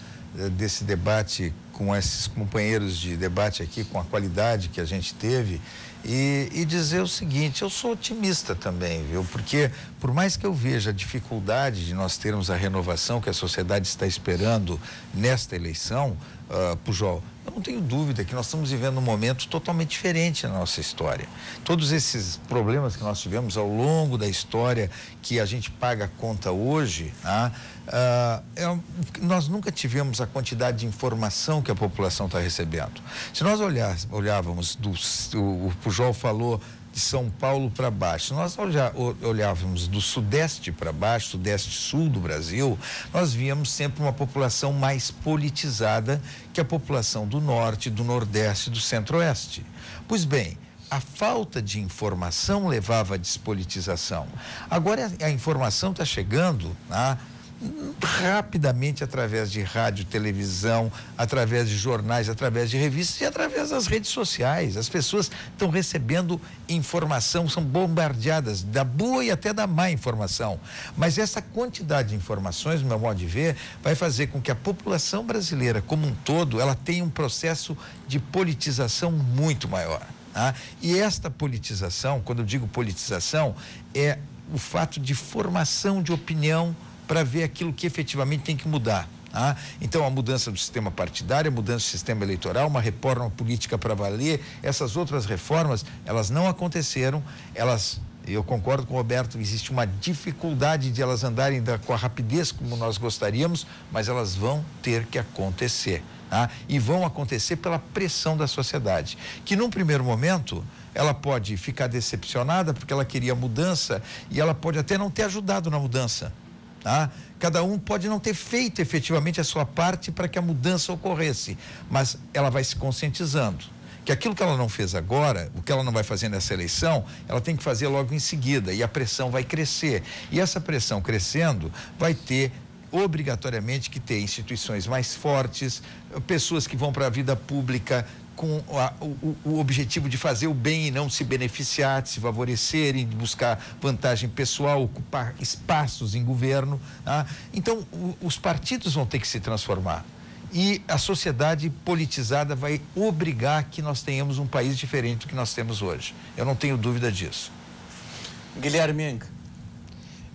desse debate com esses companheiros de debate aqui, com a qualidade que a gente teve, e dizer o seguinte: eu sou otimista também, viu? Porque por mais que eu veja a dificuldade de nós termos a renovação que a sociedade está esperando nesta eleição, Pujol, eu não tenho dúvida que nós estamos vivendo um momento totalmente diferente na nossa história. Todos esses problemas que nós tivemos ao longo da história, que a gente paga a conta hoje, nós nunca tivemos a quantidade de informação que a população está recebendo. Se nós olhávamos, o Pujol falou de São Paulo para baixo, se nós olhávamos do sudeste para baixo, sudeste-sul do Brasil, nós víamos sempre uma população mais politizada que a população do norte, do nordeste, do centro-oeste. Pois bem, a falta de informação levava à despolitização. Agora a informação está chegando rapidamente através de rádio, televisão, através de jornais, através de revistas e através das redes sociais. As pessoas estão recebendo informação, são bombardeadas da boa e até da má informação. Mas essa quantidade de informações, no meu modo de ver, vai fazer com que a população brasileira como um todo, ela tenha um processo de politização muito maior. E esta politização, quando eu digo politização, é o fato de formação de opinião para ver aquilo que efetivamente tem que mudar. Então, a mudança do sistema partidário, a mudança do sistema eleitoral, uma reforma política para valer, essas outras reformas, elas não aconteceram, eu concordo com o Roberto, existe uma dificuldade de elas andarem com a rapidez como nós gostaríamos, mas elas vão ter que acontecer. E vão acontecer pela pressão da sociedade, que num primeiro momento ela pode ficar decepcionada porque ela queria mudança e ela pode até não ter ajudado na mudança. Cada um pode não ter feito efetivamente a sua parte para que a mudança ocorresse, mas ela vai se conscientizando que aquilo que ela não fez agora, o que ela não vai fazer nessa eleição, ela tem que fazer logo em seguida, e a pressão vai crescer, e essa pressão crescendo vai ter obrigatoriamente que ter instituições mais fortes, pessoas que vão para a vida pública com o objetivo de fazer o bem e não se beneficiar, de se favorecerem, de buscar vantagem pessoal, ocupar espaços em governo. Então, os partidos vão ter que se transformar. E a sociedade politizada vai obrigar que nós tenhamos um país diferente do que nós temos hoje. Eu não tenho dúvida disso. Guilherme Eng.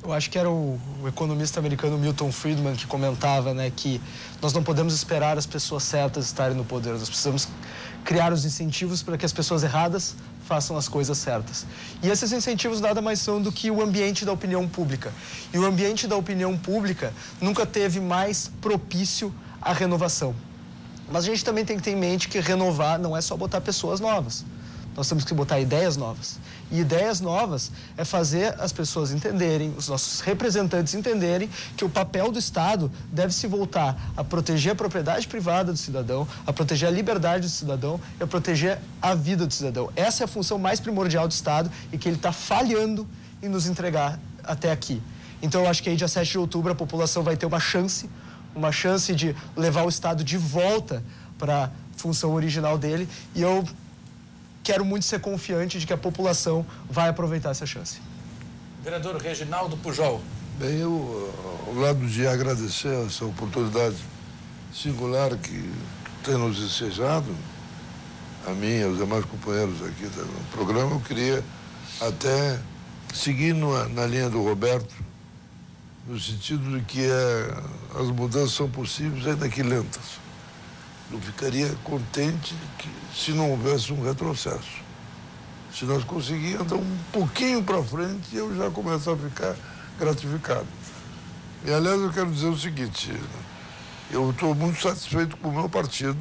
Eu acho que era o economista americano Milton Friedman que comentava, que nós não podemos esperar as pessoas certas estarem no poder, nós precisamos criar os incentivos para que as pessoas erradas façam as coisas certas. E esses incentivos nada mais são do que o ambiente da opinião pública. E o ambiente da opinião pública nunca teve mais propício à renovação. Mas a gente também tem que ter em mente que renovar não é só botar pessoas novas. Nós temos que botar ideias novas. E ideias novas é fazer as pessoas entenderem, os nossos representantes entenderem que o papel do Estado deve se voltar a proteger a propriedade privada do cidadão, a proteger a liberdade do cidadão e a proteger a vida do cidadão. Essa é a função mais primordial do Estado e que ele está falhando em nos entregar até aqui. Então, eu acho que aí, dia 7 de outubro, a população vai ter uma chance de levar o Estado de volta para a função original dele, e eu quero muito ser confiante de que a população vai aproveitar essa chance. Vereador Reginaldo Pujol. Bem, eu, ao lado de agradecer essa oportunidade singular que tem nos ensejado, a mim e aos demais companheiros aqui do programa, eu queria até seguir na linha do Roberto, no sentido de que as mudanças são possíveis, ainda que lentas. Eu ficaria contente se não houvesse um retrocesso. Se nós conseguirmos andar um pouquinho para frente, eu já começo a ficar gratificado. E, aliás, eu quero dizer o seguinte, eu estou muito satisfeito com o meu partido,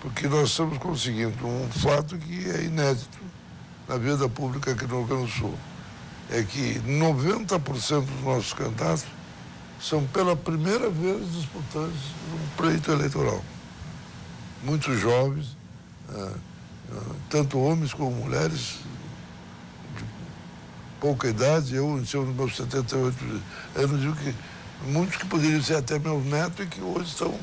porque nós estamos conseguindo um fato que é inédito na vida pública aqui no Rio Grande do Sul. É que 90% dos nossos candidatos são pela primeira vez disputantes um pleito eleitoral. Muitos jovens, tanto homens como mulheres, de pouca idade. Eu, em cima dos meus 78 anos, digo que muitos que poderiam ser até meus netos e que hoje estão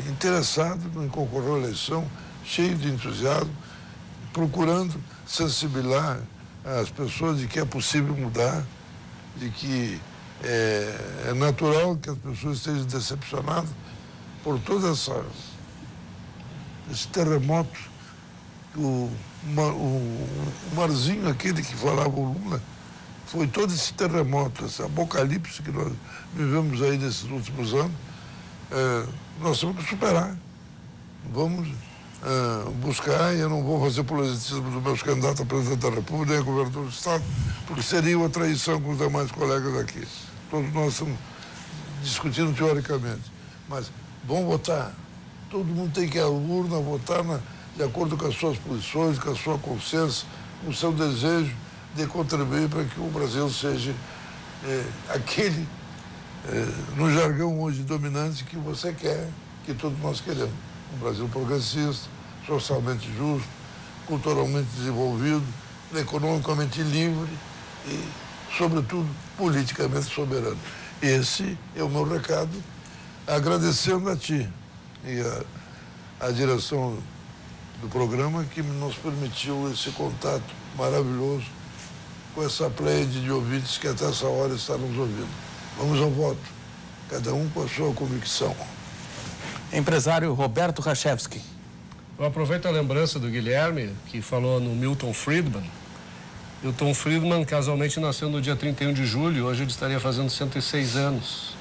interessados em concorrer à eleição, cheios de entusiasmo, procurando sensibilizar as pessoas de que é possível mudar, de que é natural que as pessoas estejam decepcionadas por todo esse terremoto. O Marzinho, aquele que falava o Lula, foi todo esse terremoto, esse apocalipse que nós vivemos aí nesses últimos anos. Nós temos que superar. Vamos buscar, e eu não vou fazer proselitismo dos meus candidatos a presidente da República, nem a governador do Estado, porque seria uma traição com os demais colegas aqui. Todos nós estamos discutindo teoricamente. Mas vamos votar. Todo mundo tem que ir à urna votar de acordo com as suas posições, com a sua consciência, com o seu desejo de contribuir para que o Brasil seja aquele, no jargão hoje dominante, que você quer, que todos nós queremos. Um Brasil progressista, socialmente justo, culturalmente desenvolvido, economicamente livre e, sobretudo, politicamente soberano. Esse é o meu recado, agradecendo a ti e a direção do programa que nos permitiu esse contato maravilhoso com essa pleiade de ouvintes que até essa hora está nos ouvindo. Vamos ao voto, cada um com a sua convicção. Empresário Roberto Rachevski. Eu aproveito a lembrança do Guilherme, que falou no Milton Friedman. Milton Friedman casualmente nasceu no dia 31 de julho, hoje ele estaria fazendo 106 anos.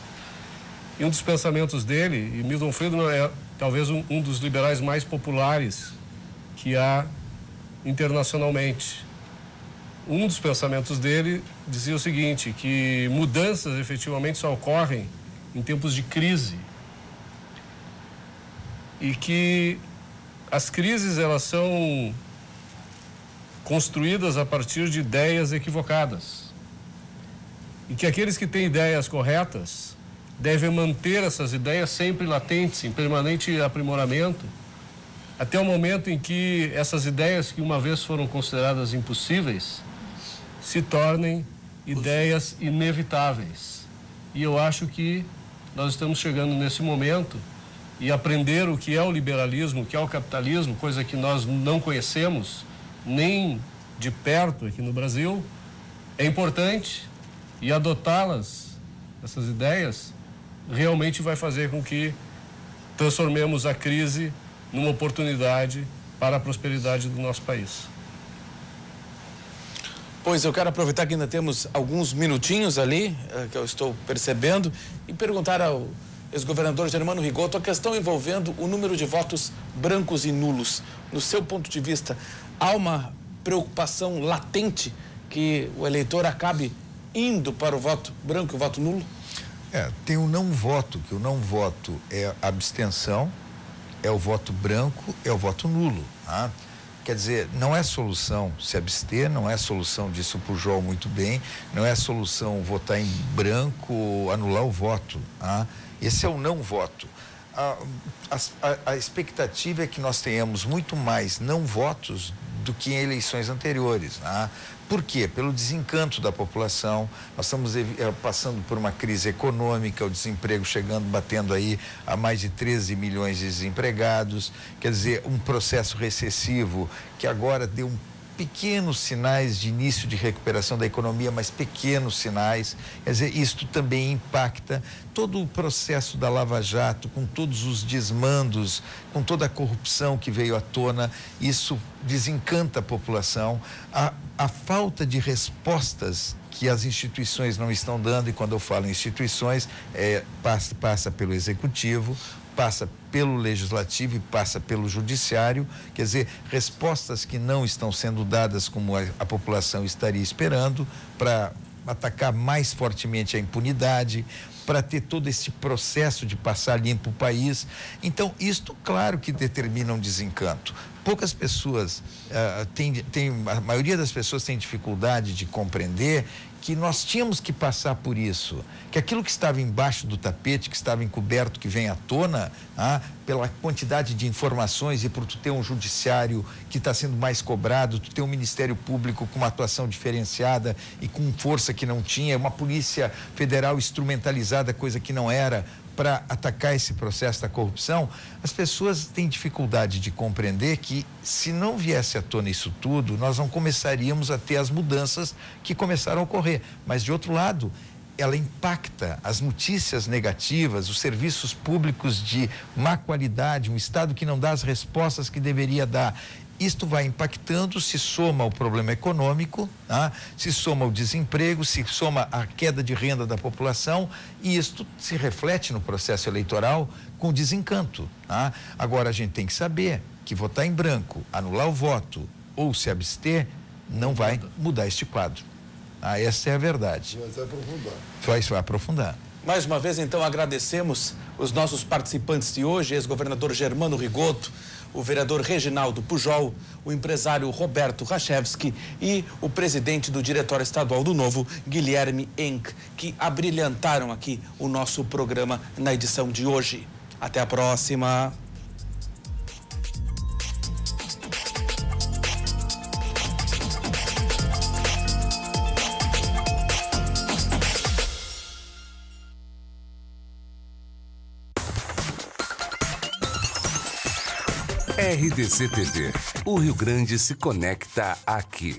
E um dos pensamentos dele, e Milton Friedman é talvez um dos liberais mais populares que há internacionalmente. Um dos pensamentos dele dizia o seguinte, que mudanças efetivamente só ocorrem em tempos de crise. E que as crises, elas são construídas a partir de ideias equivocadas. E que aqueles que têm ideias corretas devem manter essas ideias sempre latentes, em permanente aprimoramento, até o momento em que essas ideias que uma vez foram consideradas impossíveis se tornem ideias inevitáveis. E eu acho que nós estamos chegando nesse momento, e aprender o que é o liberalismo, o que é o capitalismo, coisa que nós não conhecemos nem de perto aqui no Brasil, é importante, e adotá-las, essas ideias, realmente vai fazer com que transformemos a crise numa oportunidade para a prosperidade do nosso país. Pois eu quero aproveitar que ainda temos alguns minutinhos ali, que eu estou percebendo, e perguntar ao ex-governador Germano Rigoto a questão envolvendo o número de votos brancos e nulos. No seu ponto de vista, há uma preocupação latente que o eleitor acabe indo para o voto branco e o voto nulo? Tem o não voto, que o não voto é abstenção, é o voto branco, é o voto nulo. Tá? Quer dizer, não é solução se abster, não é solução, disse o Pujol muito bem, não é solução votar em branco ou anular o voto. Tá? Esse é o não voto. A expectativa é que nós tenhamos muito mais não votos do que em eleições anteriores, né? Por quê? Pelo desencanto da população. Nós estamos passando por uma crise econômica, o desemprego chegando, batendo aí a mais de 13 milhões de desempregados. Quer dizer, um processo recessivo que agora deu pequenos sinais de início de recuperação da economia, mas pequenos sinais. Quer dizer, isto também impacta todo o processo da Lava Jato, com todos os desmandos, com toda a corrupção que veio à tona. Isso desencanta a população. A falta de respostas que as instituições não estão dando, e quando eu falo em instituições, passa pelo executivo, passa pelo legislativo e passa pelo judiciário. Quer dizer, respostas que não estão sendo dadas como a população estaria esperando, para atacar mais fortemente a impunidade, para ter todo esse processo de passar limpo o país. Então, isto, claro que determina um desencanto. Poucas pessoas, a maioria das pessoas tem dificuldade de compreender que nós tínhamos que passar por isso, que aquilo que estava embaixo do tapete, que estava encoberto, que vem à tona, pela quantidade de informações, e por tu ter um judiciário que está sendo mais cobrado, tu ter um Ministério Público com uma atuação diferenciada e com força que não tinha, uma Polícia Federal instrumentalizada, coisa que não era, para atacar esse processo da corrupção. As pessoas têm dificuldade de compreender que, se não viesse à tona isso tudo, nós não começaríamos a ter as mudanças que começaram a ocorrer. Mas, de outro lado, ela impacta as notícias negativas, os serviços públicos de má qualidade, um Estado que não dá as respostas que deveria dar. Isto vai impactando, se soma ao problema econômico, se soma ao desemprego, se soma à queda de renda da população, e isto se reflete no processo eleitoral com desencanto. Agora, a gente tem que saber que votar em branco, anular o voto ou se abster, não vai mudar este quadro. Essa é a verdade. Vai aprofundar. Vai aprofundar. Mais uma vez, então, agradecemos os nossos participantes de hoje, ex-governador Germano Rigoto, o vereador Reginaldo Pujol, o empresário Roberto Rachevski e o presidente do Diretório Estadual do Novo, Guilherme Enck, que abrilhantaram aqui o nosso programa na edição de hoje. Até a próxima! RDC TV. O Rio Grande se conecta aqui.